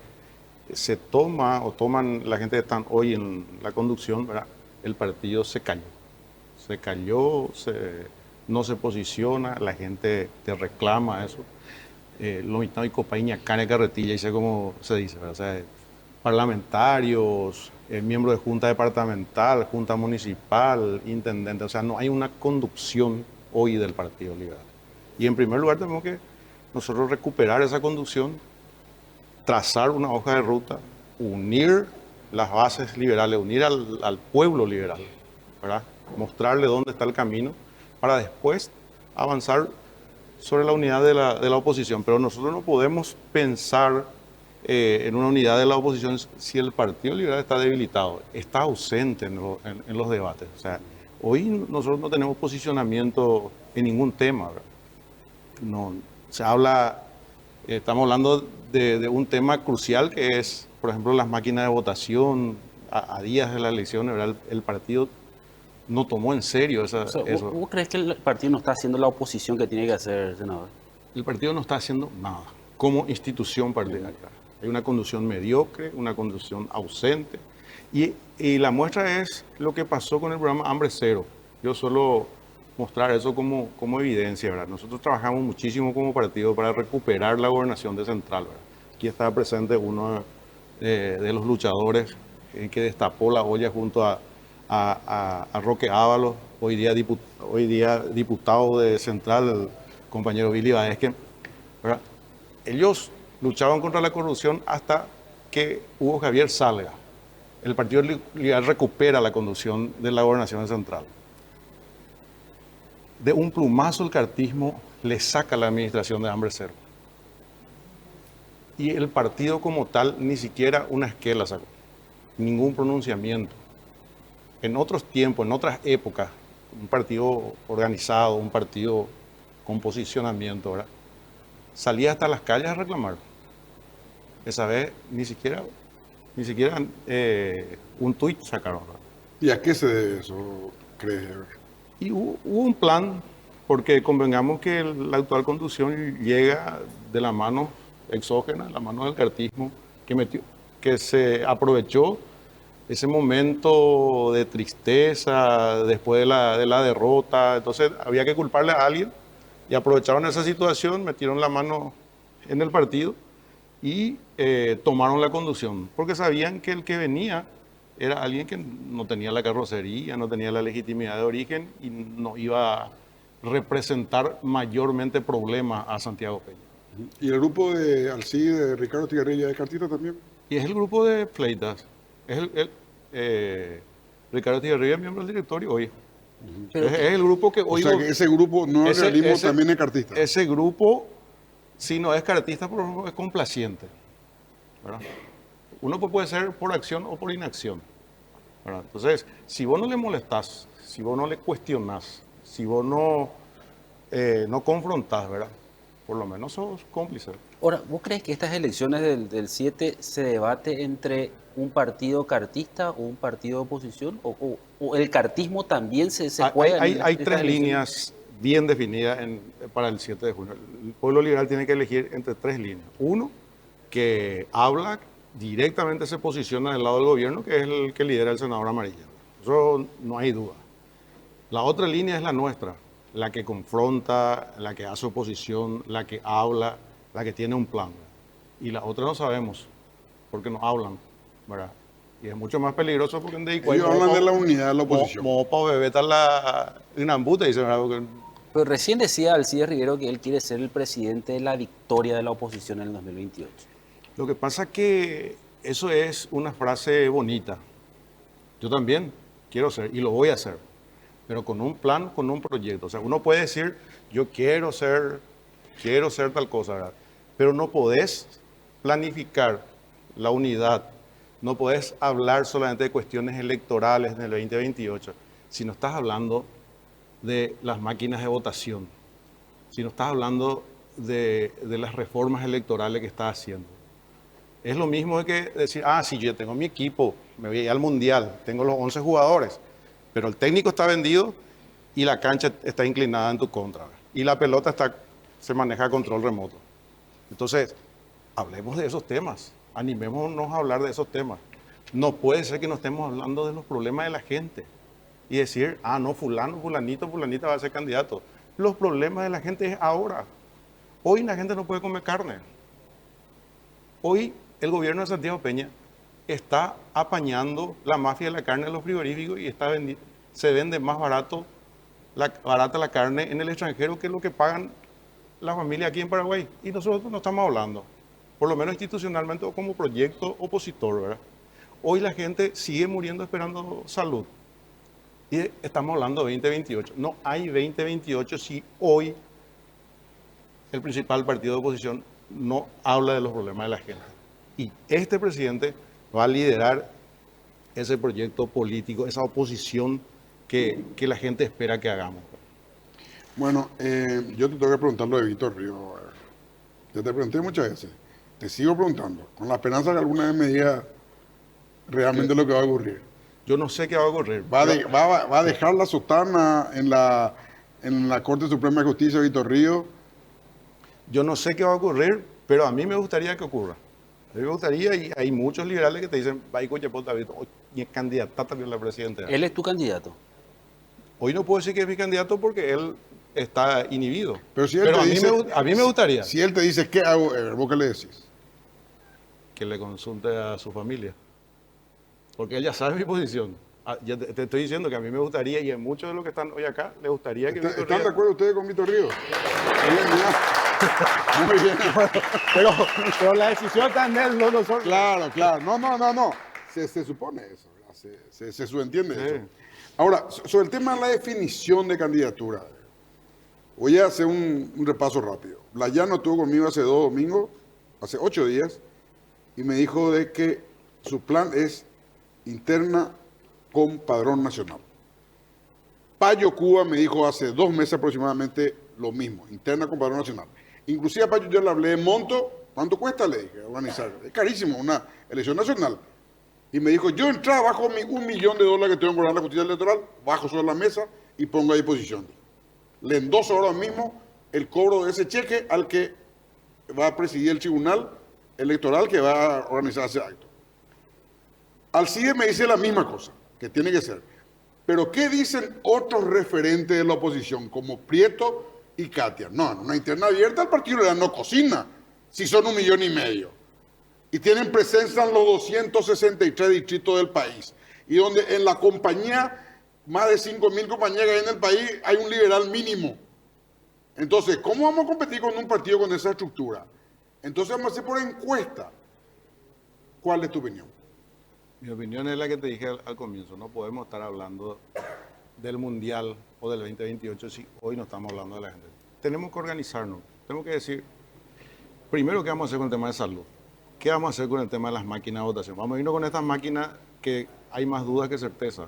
G: se toman la gente que están hoy en la conducción, ¿verdad? El partido se cayó. Se cayó, no se posiciona, la gente te reclama eso. Lo mitad y copaíña, cane carretilla, y sé cómo se dice, ¿verdad? O sea, parlamentarios, miembros de junta departamental, junta municipal, intendente, o sea, no hay una conducción hoy del Partido Liberal. Y en primer lugar tenemos que nosotros recuperar esa conducción, trazar una hoja de ruta, unir las bases liberales, unir al pueblo liberal, ¿verdad? Mostrarle dónde está el camino para después avanzar sobre la unidad de la oposición. Pero nosotros no podemos pensar en una unidad de la oposición si el Partido Liberal está debilitado, está ausente en los debates. O sea, hoy nosotros no tenemos posicionamiento en ningún tema, ¿verdad? No, se habla, estamos hablando de un tema crucial que es, por ejemplo, las máquinas de votación a días de las elecciones, ¿verdad? El partido no tomó en serio
B: O sea,
G: eso.
B: ¿vos crees que el partido no está haciendo la oposición que tiene que hacer, senador?
G: El partido no está haciendo nada como institución partidaria. Hay una conducción mediocre, una conducción ausente. Y la muestra es lo que pasó con el programa Hambre Cero. Yo suelo mostrar eso como evidencia, ¿verdad? Nosotros trabajamos muchísimo como partido para recuperar la gobernación de Central, ¿verdad? Aquí está presente uno de los luchadores que destapó la olla junto a Roque Ábalos, hoy día diputado de Central, el compañero Billy Baezque, ¿verdad? Ellos luchaban contra la corrupción hasta que Hugo Javier salga. El Partido Liberal recupera la conducción de la gobernación central. De un plumazo el cartismo le saca la administración de Hambre Cero. Y el partido como tal ni siquiera una esquela sacó, ningún pronunciamiento. En otros tiempos, en otras épocas, un partido organizado, un partido con posicionamiento, ¿verdad? Salía hasta las calles a reclamar. Esa vez ni siquiera un tuit sacaron, ¿verdad?
A: ¿Y a qué se debe eso, crees?
G: Y hubo un plan, porque convengamos que la actual conducción llega de la mano exógena, la mano del cartismo, que se aprovechó ese momento de tristeza después de la derrota. Entonces había que culparle a alguien y aprovecharon esa situación, metieron la mano en el partido y tomaron la conducción, porque sabían que el que venía era alguien que no tenía la carrocería, no tenía la legitimidad de origen y no iba a representar mayormente problemas a Santiago Peña.
A: ¿Y el grupo de Alcide, de Ricardo Tigarrilla, de Cartita también?
G: Y es el grupo de Fleitas. Ricardo Tigarrilla es miembro del directorio hoy.
B: Pero
G: Es el grupo que hoy...
A: O sea, que ese grupo no es realismo, también es cartista.
G: Ese grupo, si no es cartista, por ejemplo, es complaciente, ¿verdad? Uno puede ser por acción o por inacción, ¿verdad? Entonces, si vos no le molestás, si vos no le cuestionás, si vos no confrontás, ¿verdad? Por lo menos sos cómplice.
B: Ahora, ¿vos crees que estas elecciones del 7 se debate entre un partido cartista o un partido de oposición? ¿O el cartismo también se juega?
G: Hay tres líneas bien definidas para el 7 de junio. El pueblo liberal tiene que elegir entre tres líneas. Uno, que habla directamente, se posiciona del lado del gobierno, que es el que lidera el senador Amarilla. Eso no hay duda. La otra línea es la nuestra, la que confronta, la que hace oposición, la que habla, la que tiene un plan. Y la otra no sabemos, porque no hablan, ¿verdad? Y es mucho más peligroso porque
A: ellos hablan de la unidad de la oposición.
G: Mopa bebeta la inambuta, dice, ¿verdad? Porque
B: Pero recién decía Alcide Riguero que él quiere ser el presidente de la victoria de la oposición en el 2028.
G: lo que pasa es que eso es una frase bonita. Yo también quiero ser y lo voy a hacer, pero con un plan, con un proyecto. O sea, uno puede decir, yo quiero ser tal cosa, ¿verdad? Pero no podés planificar la unidad, no podés hablar solamente de cuestiones electorales en el 2028, si no estás hablando de las máquinas de votación, si no estás hablando de las reformas electorales que estás haciendo. Es lo mismo que decir, si yo tengo mi equipo, me voy a ir al Mundial, tengo los 11 jugadores, pero el técnico está vendido y la cancha está inclinada en tu contra, ¿verdad? Y la pelota se maneja a control remoto. Entonces, hablemos de esos temas, animémonos a hablar de esos temas. No puede ser que no estemos hablando de los problemas de la gente y decir, no, fulano, fulanito, fulanita va a ser candidato. Los problemas de la gente es ahora. Hoy la gente no puede comer carne. Hoy el gobierno de Santiago Peña está apañando la mafia de la carne de los frigoríficos y se vende más barata la carne en el extranjero que lo que pagan la familia aquí en Paraguay. Y nosotros no estamos hablando, por lo menos institucionalmente o como proyecto opositor, ¿verdad? Hoy la gente sigue muriendo esperando salud. Y estamos hablando de 2028. No hay 2028 si hoy el principal partido de oposición no habla de los problemas de la gente. Y este presidente va a liderar ese proyecto político, esa oposición que la gente espera que hagamos.
A: Bueno, yo te tengo que preguntar lo de Víctor Río. Yo te pregunté muchas veces. Te sigo preguntando, con la esperanza de que alguna vez me diga realmente lo que va a ocurrir.
G: Yo no sé qué va a ocurrir.
A: ¿Va a dejar la sotana en la Corte Suprema de Justicia de Víctor Río?
G: Yo no sé qué va a ocurrir, pero a mí me gustaría que ocurra. A mí me gustaría, y hay muchos liberales que te dicen, va y es candidata también a la presidenta.
B: Él es tu candidato.
G: Hoy no puedo decir que es mi candidato porque él está inhibido.
A: Pero si él te dice,
G: a mí me gustaría
A: Si él te dice, ¿qué hago? ¿Vos qué le decís?
G: que le consulte a su familia. Porque él ya sabe mi posición. Ya te estoy diciendo que a mí me gustaría, y a muchos de los que están hoy acá, les gustaría que Víctor
A: ¿Están
G: Río...
A: de acuerdo ustedes con Víctor Río? Muy bien.
G: Pero la decisión está en él, no nosotros.
A: Claro. No. Se supone eso, ¿verdad? Se subentiende
G: Sí.
A: eso. Ahora, sobre el tema de la definición de candidatura, voy a hacer un repaso rápido. Layano estuvo conmigo hace 2 domingos, hace 8 días, y me dijo de que su plan es interna con padrón nacional. Payo Cuba me dijo hace 2 meses aproximadamente lo mismo, interna con padrón nacional. Inclusive a Payo yo le hablé de monto, ¿cuánto cuesta? Le dije, organizar. Es carísimo, una elección nacional. Y me dijo, yo entraba bajo mi $1 millón que tengo que cobrar la justicia electoral, bajo sobre la mesa y pongo a disposición. Le endoso ahora mismo el cobro de ese cheque al que va a presidir el tribunal electoral que va a organizar ese acto. Alcide me dice la misma cosa, que tiene que ser. Pero ¿qué dicen otros referentes de la oposición, como Prieto y Katia? No, en una interna abierta el Partido Liberal no cocina, si son 1,5 millones. Y tienen presencia en los 263 distritos del país. Y donde en la compañía, más de 5.000 compañías que hay en el país, hay un liberal mínimo. Entonces, ¿cómo vamos a competir con un partido con esa estructura? Entonces vamos a hacer por encuesta. ¿Cuál es tu opinión?
G: Mi opinión es la que te dije al comienzo. No podemos estar hablando del Mundial o del 2028 si hoy no estamos hablando de la gente. Tenemos que organizarnos. Tenemos que decir, primero, ¿qué vamos a hacer con el tema de salud? ¿Qué vamos a hacer con el tema de las máquinas de votación? Vamos a irnos con estas máquinas que hay más dudas que certeza.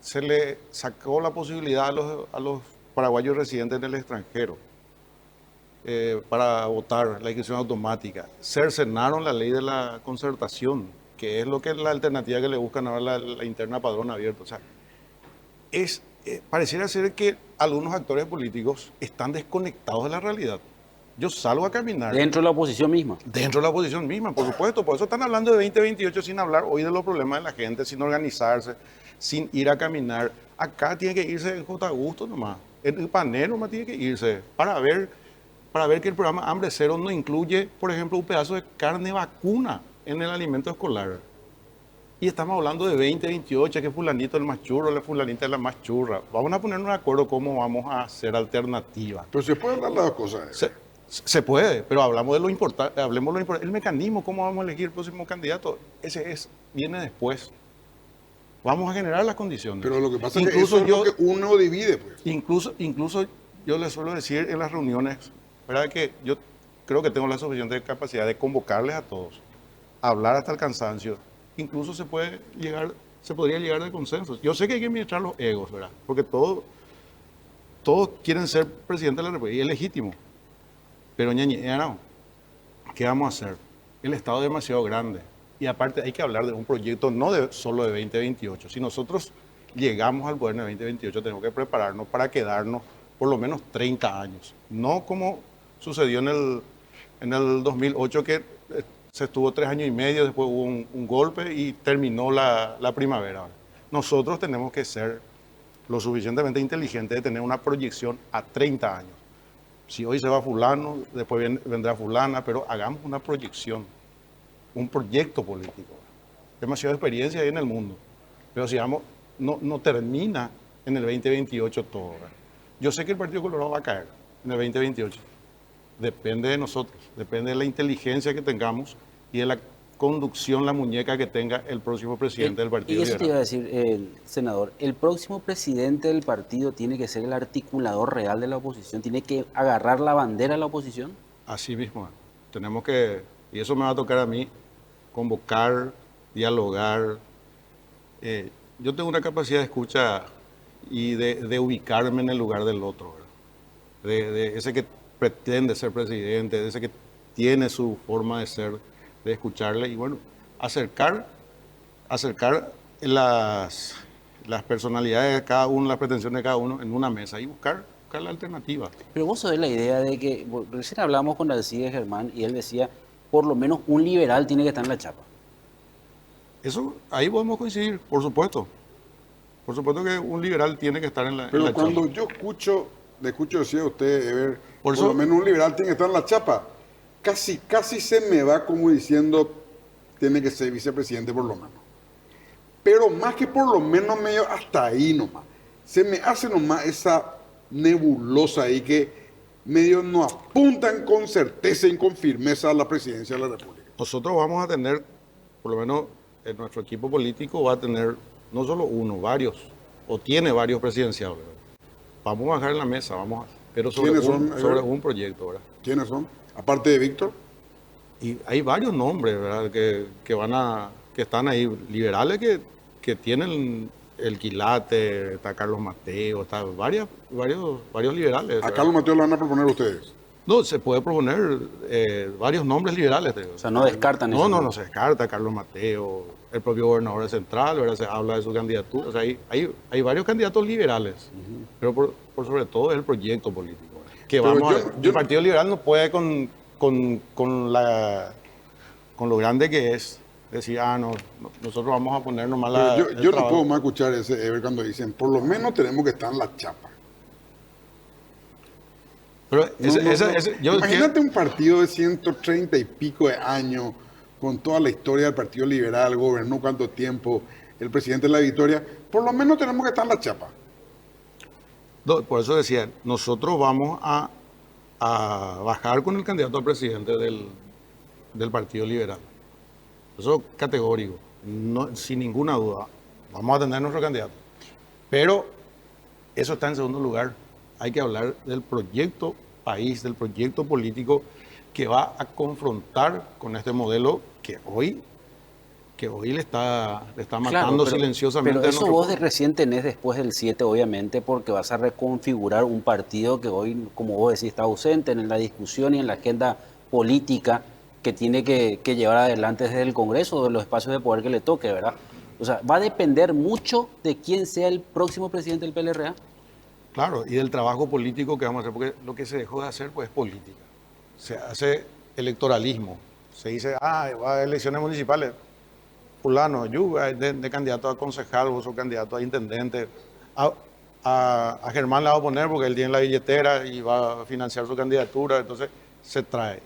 G: Se le sacó la posibilidad a los paraguayos residentes en el extranjero para votar la inscripción automática. Cercenaron la ley de la concertación, que es lo que es la alternativa que le buscan ahora la interna padrón abierto. O sea, pareciera ser que algunos actores políticos están desconectados de la realidad. Yo salgo a caminar.
B: Dentro de la oposición misma.
G: Dentro de la oposición misma, por supuesto. Por eso están hablando de 2028 sin hablar hoy de los problemas de la gente, sin organizarse, sin ir a caminar. Acá tiene que irse en J. Augusto nomás. En el panel nomás tiene que irse para ver que el programa Hambre Cero no incluye, por ejemplo, un pedazo de carne vacuna en el alimento escolar. Y estamos hablando de 2028, que fulanito es el más churro, la fulanita es la más churra. Vamos a ponernos de acuerdo cómo vamos a hacer alternativas.
A: Pero se pueden hablar las dos cosas.
G: Se puede, pero hablemos de lo importante, el mecanismo, cómo vamos a elegir el próximo candidato, viene después. Vamos a generar las condiciones.
A: Pero lo que pasa es que eso es lo que uno divide, pues.
G: Incluso yo les suelo decir en las reuniones, ¿verdad? Que yo creo que tengo la suficiente capacidad de convocarles a todos, hablar hasta el cansancio. Incluso se podría llegar de consensos. Yo sé que hay que administrar los egos, ¿verdad? Porque todos quieren ser presidente de la República y es legítimo. Pero ¿qué vamos a hacer? El Estado es demasiado grande. Y aparte hay que hablar de un proyecto no solo de 2028. Si nosotros llegamos al poder en el 2028, tenemos que prepararnos para quedarnos por lo menos 30 años. No como sucedió en el 2008, que se estuvo 3 años y medio, después hubo un golpe y terminó la primavera. Nosotros tenemos que ser lo suficientemente inteligentes de tener una proyección a 30 años. Si hoy se va fulano, después vendrá fulana, pero hagamos una proyección, un proyecto político. Demasiada experiencia hay en el mundo, pero si vamos, no termina en el 2028 todo. ¿Verdad? Yo sé que el Partido Colorado va a caer en el 2028. Depende de nosotros, depende de la inteligencia que tengamos y de la conducción, la muñeca que tenga el próximo presidente del Partido
B: Y eso te iba a
G: Liberal.
B: decir, senador, el próximo presidente del partido tiene que ser el articulador real de la oposición, tiene que agarrar la bandera de la oposición.
G: Así mismo, tenemos que, y eso me va a tocar a mí, convocar, dialogar. Yo tengo una capacidad de escucha y de ubicarme en el lugar del otro, ¿verdad? De ese que pretende ser presidente, de ese que tiene su forma de ser, de escucharle y bueno, acercar las personalidades de cada uno, las pretensiones de cada uno en una mesa y buscar la alternativa.
B: Pero vos sabés la idea de que, recién hablamos con Alcides Germán y él decía, por lo menos un liberal tiene que estar en la chapa.
G: Eso, ahí podemos coincidir, por supuesto. Por supuesto que un liberal tiene que estar en la
A: Pero
G: chapa.
A: cuando yo le escucho decir a usted, Ever, por
G: eso-
A: lo menos un liberal tiene que estar en la chapa, casi se me va como diciendo, tiene que ser vicepresidente por lo menos. Pero más que por lo menos medio hasta ahí nomás. Se me hace nomás esa nebulosa ahí que medio no apuntan con certeza y con firmeza a la presidencia de la República.
G: Nosotros vamos a tener, por lo menos en nuestro equipo político va a tener no solo uno, varios, o tiene varios presidenciales. ¿Verdad? Vamos a bajar en la mesa, pero
A: ¿Quiénes son,
G: sobre
A: Ever?
G: un proyecto, ¿verdad?
A: ¿Quiénes son? Aparte de Víctor.
G: Y hay varios nombres, ¿verdad? Que están ahí, liberales que tienen el quilate, está Carlos Mateo, está varios liberales.
A: A
G: ¿verdad?
A: Carlos Mateo lo van a proponer ustedes.
G: No, se puede proponer varios nombres liberales. Te digo.
B: O sea, no descartan eso.
G: No se descarta. Carlos Mateo, el propio gobernador de Central, ¿verdad? Se habla de su candidatura. O sea, hay varios candidatos liberales, pero por sobre todo es el proyecto político. ¿Verdad? Que
A: Pero
G: vamos
A: yo-
G: el Partido Liberal no puede con lo grande que es decir, nosotros vamos a poner nomás la.
A: Pero
G: el
A: yo no
G: trabajo.
A: puedo más escuchar ese Ever cuando dicen, por lo menos tenemos que estar en la chapa.
G: Pero
A: No. Imagínate un partido de 130 y pico de años, con toda la historia del Partido Liberal, gobernó cuánto tiempo, el presidente de la Victoria, por lo menos tenemos que estar en la chapa.
G: No, por eso decía, nosotros vamos a bajar con el candidato a presidente del Partido Liberal. Eso es categórico, sin ninguna duda. Vamos a tener nuestro candidato. Pero eso está en segundo lugar. Hay que hablar del proyecto país, del proyecto político que va a confrontar con este modelo que hoy le está matando
B: Claro,
G: silenciosamente.
B: Pero
G: a
B: eso
G: nuestro
B: vos
G: pueblo.
B: recién tenés después del 7, obviamente, porque vas a reconfigurar un partido que hoy, como vos decís, está ausente en la discusión y en la agenda política que tiene que llevar adelante desde el Congreso, de los espacios de poder que le toque, ¿verdad? O sea, va a depender mucho de quién sea el próximo presidente del PLRA.
G: Claro, y del trabajo político que vamos a hacer, porque lo que se dejó de hacer pues es política. Se hace electoralismo. Se dice, va a elecciones municipales. Fulano, yo de candidato a concejal, vos sos candidato a intendente. A Germán le va a poner porque él tiene la billetera y va a financiar su candidatura, entonces se trae.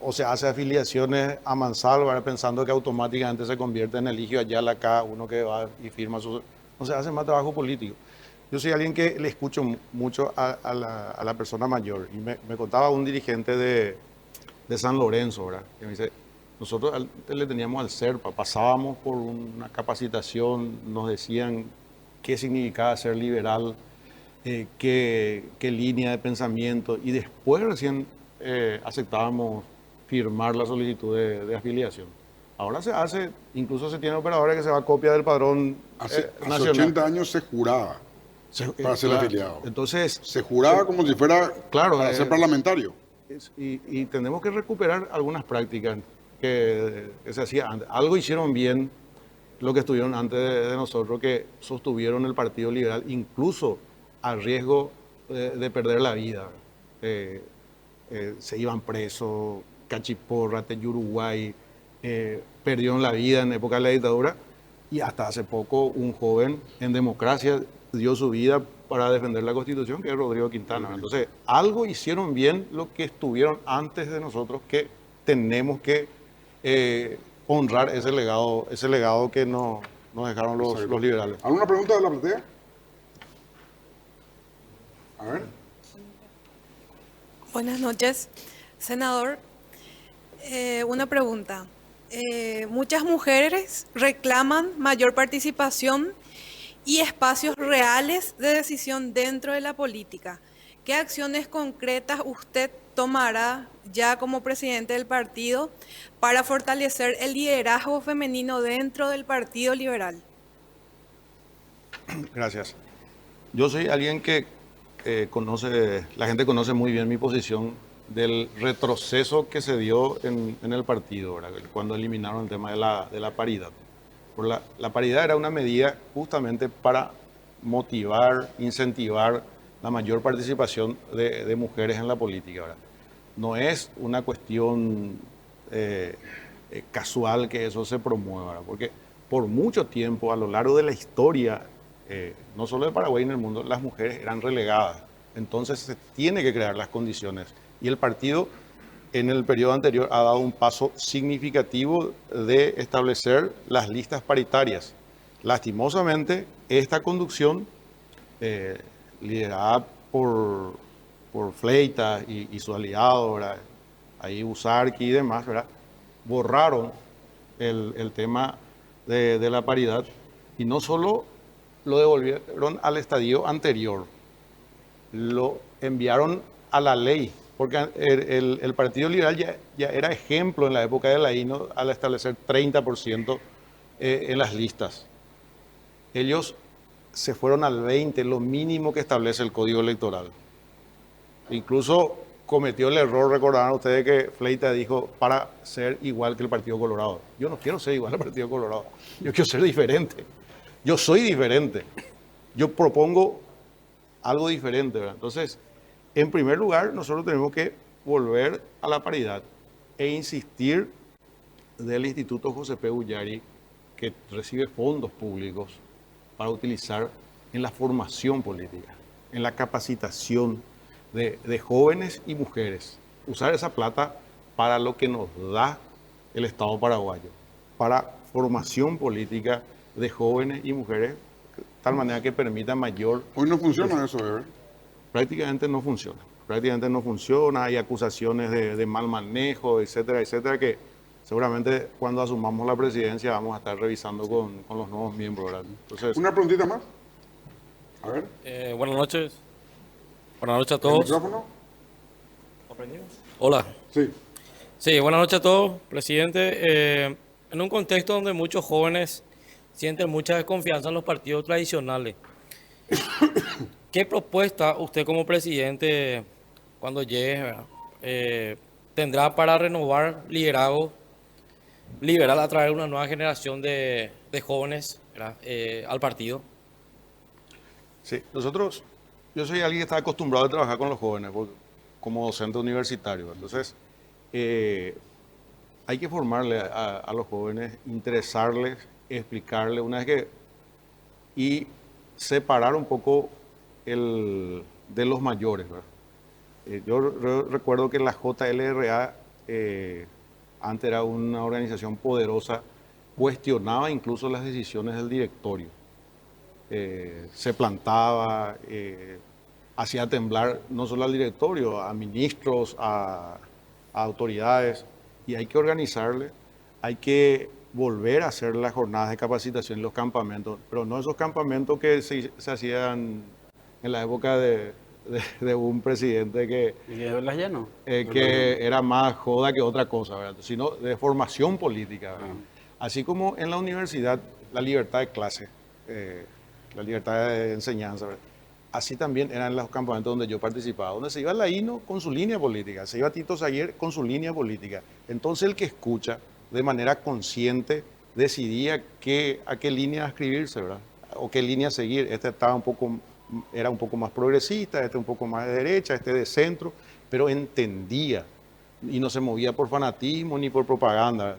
G: O se hace afiliaciones a mansalva pensando que automáticamente se convierte en Eligio Ayala acá, uno que va y firma su... No se hace más trabajo político. Yo soy alguien que le escucho mucho a la persona mayor. Y me contaba un dirigente de San Lorenzo, ¿verdad? Que me dice, nosotros antes le teníamos al CERPA, pasábamos por una capacitación, nos decían qué significaba ser liberal, qué línea de pensamiento, y después recién aceptábamos firmar la solicitud de afiliación. Ahora se hace, incluso se tiene operadores que se va a copia del padrón
A: Hace
G: nacional.
A: 80 años se juraba para ser
G: Claro.
A: afiliado.
G: Entonces,
A: Se juraba como si fuera
G: Claro,
A: para ser parlamentario.
G: y tenemos que recuperar algunas prácticas que se hacían antes. Algo hicieron bien lo que estuvieron antes de nosotros, que sostuvieron el Partido Liberal, incluso a riesgo de perder la vida. Se iban presos, Cachiporra, Uruguay, perdieron la vida en época de la dictadura, y hasta hace poco un joven en democracia dio su vida para defender la Constitución, que es Rodrigo Quintana. Entonces, algo hicieron bien lo que estuvieron antes de nosotros, que tenemos que honrar ese legado que nos dejaron los liberales.
A: ¿Alguna pregunta de la platea? A ver.
I: Buenas noches, senador. Una pregunta. muchas mujeres reclaman mayor participación y espacios reales de decisión dentro de la política. ¿Qué acciones concretas usted tomará ya como presidente del partido para fortalecer el liderazgo femenino dentro del Partido Liberal?
G: Gracias. Yo soy alguien que la gente conoce muy bien mi posición del retroceso que se dio en el partido, ¿verdad? Cuando eliminaron el tema de la paridad. La paridad era una medida justamente para motivar, incentivar la mayor participación de mujeres en la política, ¿verdad? No es una cuestión casual que eso se promueva, ¿verdad? Porque por mucho tiempo, a lo largo de la historia, no solo de Paraguay en el mundo, las mujeres eran relegadas. Entonces se tiene que crear las condiciones. Y el partido en el periodo anterior ha dado un paso significativo de establecer las listas paritarias. Lastimosamente, esta conducción, liderada por Fleitas y su aliado, ¿verdad? Ahí Usarqui y demás, ¿verdad? Borraron el tema de la paridad y no solo lo devolvieron al estadio anterior, lo enviaron a la ley, porque el Partido Liberal ya era ejemplo en la época de Laíno al establecer 30% en las listas. Ellos se fueron al 20%, lo mínimo que establece el Código Electoral. Incluso cometió el error, recordarán ustedes, que Fleitas dijo, para ser igual que el Partido Colorado. Yo no quiero ser igual al Partido Colorado, yo quiero ser diferente. Yo soy diferente. Yo propongo algo diferente, ¿verdad? Entonces, en primer lugar, nosotros tenemos que volver a la paridad e insistir del Instituto José P. Ullari, que recibe fondos públicos para utilizar en la formación política, en la capacitación de jóvenes y mujeres. Usar esa plata para lo que nos da el Estado paraguayo, para formación política de jóvenes y mujeres, de tal manera que permita mayor...
A: Hoy no funciona eso, ¿verdad?
G: Prácticamente no funciona. Prácticamente no funciona, hay acusaciones de mal manejo, etcétera, etcétera, que seguramente cuando asumamos la presidencia vamos a estar revisando con los nuevos miembros, ¿verdad? Entonces,
A: Una preguntita más. A ver,
J: Buenas noches. Buenas noches a
A: ¿el
J: todos.
A: micrófono?
J: Hola.
A: Sí.
J: Sí, buenas noches a todos, presidente. En un contexto donde muchos jóvenes sienten mucha desconfianza en los partidos tradicionales, ¿qué propuesta usted como presidente, cuando llegue, ¿verdad? Tendrá para renovar liderazgo liberal a través de una nueva generación de jóvenes, ¿verdad? Al partido?
G: sí, yo soy alguien que está acostumbrado a trabajar con los jóvenes como docente universitario. Entonces, hay que formarle a los jóvenes, interesarles, explicarles y separar un poco de los mayores, ¿verdad? Yo recuerdo que la JLRA antes era una organización poderosa, cuestionaba incluso las decisiones del directorio. Se plantaba, hacía temblar no solo al directorio, a ministros, a autoridades, y hay que organizarle, hay que volver a hacer las jornadas de capacitación en los campamentos, pero no esos campamentos que se hacían en la época de un presidente que era más joda que otra cosa, ¿verdad? Sino de formación política, ¿verdad? Así como en la universidad, la libertad de clase, la libertad de enseñanza, ¿verdad? Así también eran los campamentos donde yo participaba, donde se iba Laíno con su línea política, se iba Tito Saguier con su línea política. Entonces el que escucha de manera consciente decidía a qué línea escribirse, ¿verdad? O qué línea seguir. Este era un poco más progresista, este un poco más de derecha, este de centro, pero entendía y no se movía por fanatismo ni por propaganda.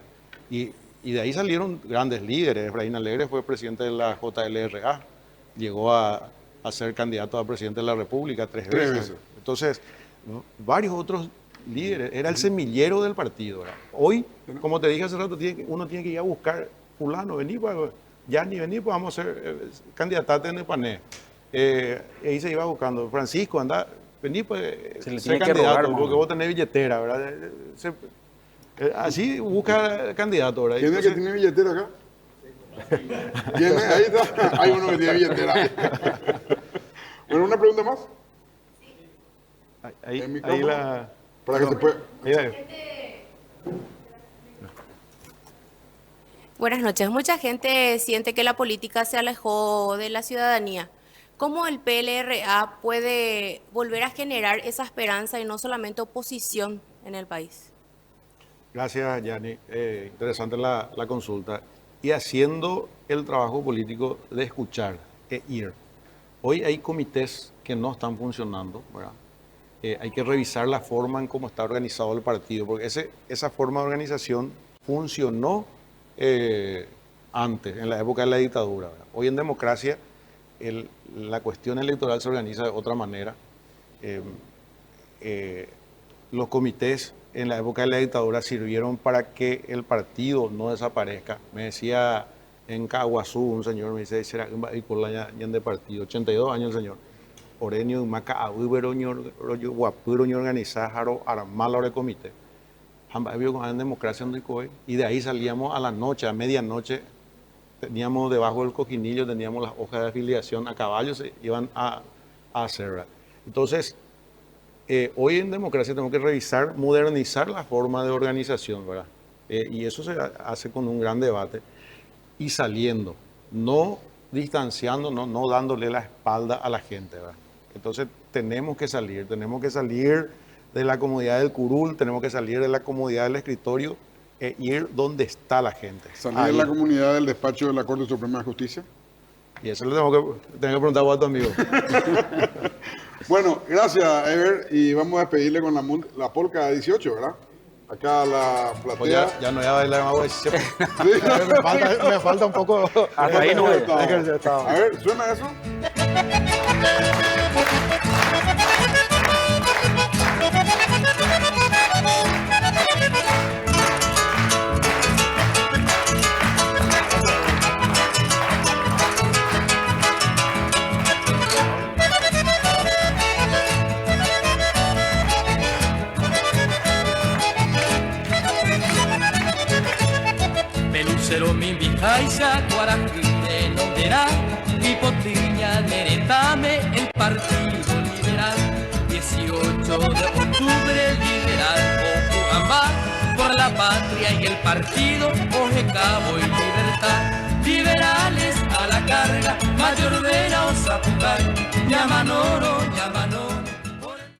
G: Y de ahí salieron grandes líderes. Efraín Alegre fue presidente de la JLRA, llegó a ser candidato a presidente de la República tres veces. Entonces, varios otros líderes, era el semillero del partido, ¿verdad? Hoy, como te dije hace rato, uno tiene que ir a buscar fulano, vení, pues, ya ni vení, pues vamos a ser candidatos en el panel. Ahí se iba buscando, Francisco, anda, vení, pues, ser candidato, porque vos tenés billetera, ¿verdad? Así busca candidato, ¿verdad?
A: ¿Quién es que tiene billetera acá? ¿Quién es? Ahí está. Hay uno que tiene billetera. Bueno, una pregunta más.
G: Ahí,
A: El
G: ahí
A: micrófono.
G: la...
A: Para que se pueda.
G: ahí la-
K: Buenas noches. Mucha gente siente que la política se alejó de la ciudadanía. ¿Cómo el PLRA puede volver a generar esa esperanza y no solamente oposición en el país?
G: Gracias, Yanni. Interesante la consulta. Y haciendo el trabajo político de escuchar e ir. Hoy hay comités que no están funcionando, ¿verdad? Hay que revisar la forma en cómo está organizado el partido, porque esa forma de organización funcionó antes, en la época de la dictadura, ¿verdad? Hoy en democracia la cuestión electoral se organiza de otra manera. Los comités en la época de la dictadura sirvieron para que el partido no desaparezca. Me decía en Caguazú un señor, me dice, será que por la de partido, 82 años el señor. Orenio Maca Abuberoño Guapuroño organizar armar de comité. En democracia y de ahí salíamos a la noche, a medianoche, teníamos debajo del coquinillo, teníamos las hojas de afiliación, a caballo se iban a hacer, ¿verdad? Entonces, hoy en democracia tenemos que revisar, modernizar la forma de organización, ¿verdad? Y eso se hace con un gran debate y saliendo, no distanciándonos, no dándole la espalda a la gente, ¿verdad? Entonces tenemos que salir de la comodidad del curul, tenemos que salir de la comodidad del escritorio e ir donde está la gente.
A: ¿Salir de la comunidad del despacho de la Corte Suprema de Justicia?
G: Y eso le tengo que preguntar a tu amigo.
A: Bueno, gracias, Ever. Y vamos a despedirle con la polka 18, ¿verdad? Acá la platea.
G: Pues ya no voy a bailar más, güey.
A: Sí.
G: me falta un poco.
B: Hasta ahí no es.
A: A ver, ¿suena eso?
H: Pelucero mi vijaisa, guarajite no verá, pipotiña neretame el Partido Liberal. 18 de octubre liberal, Ocuambá, por la patria y el partido, coge cabo y libertad. Liberales a la carga, Mayor Vera o Zapucay, llaman oro, llaman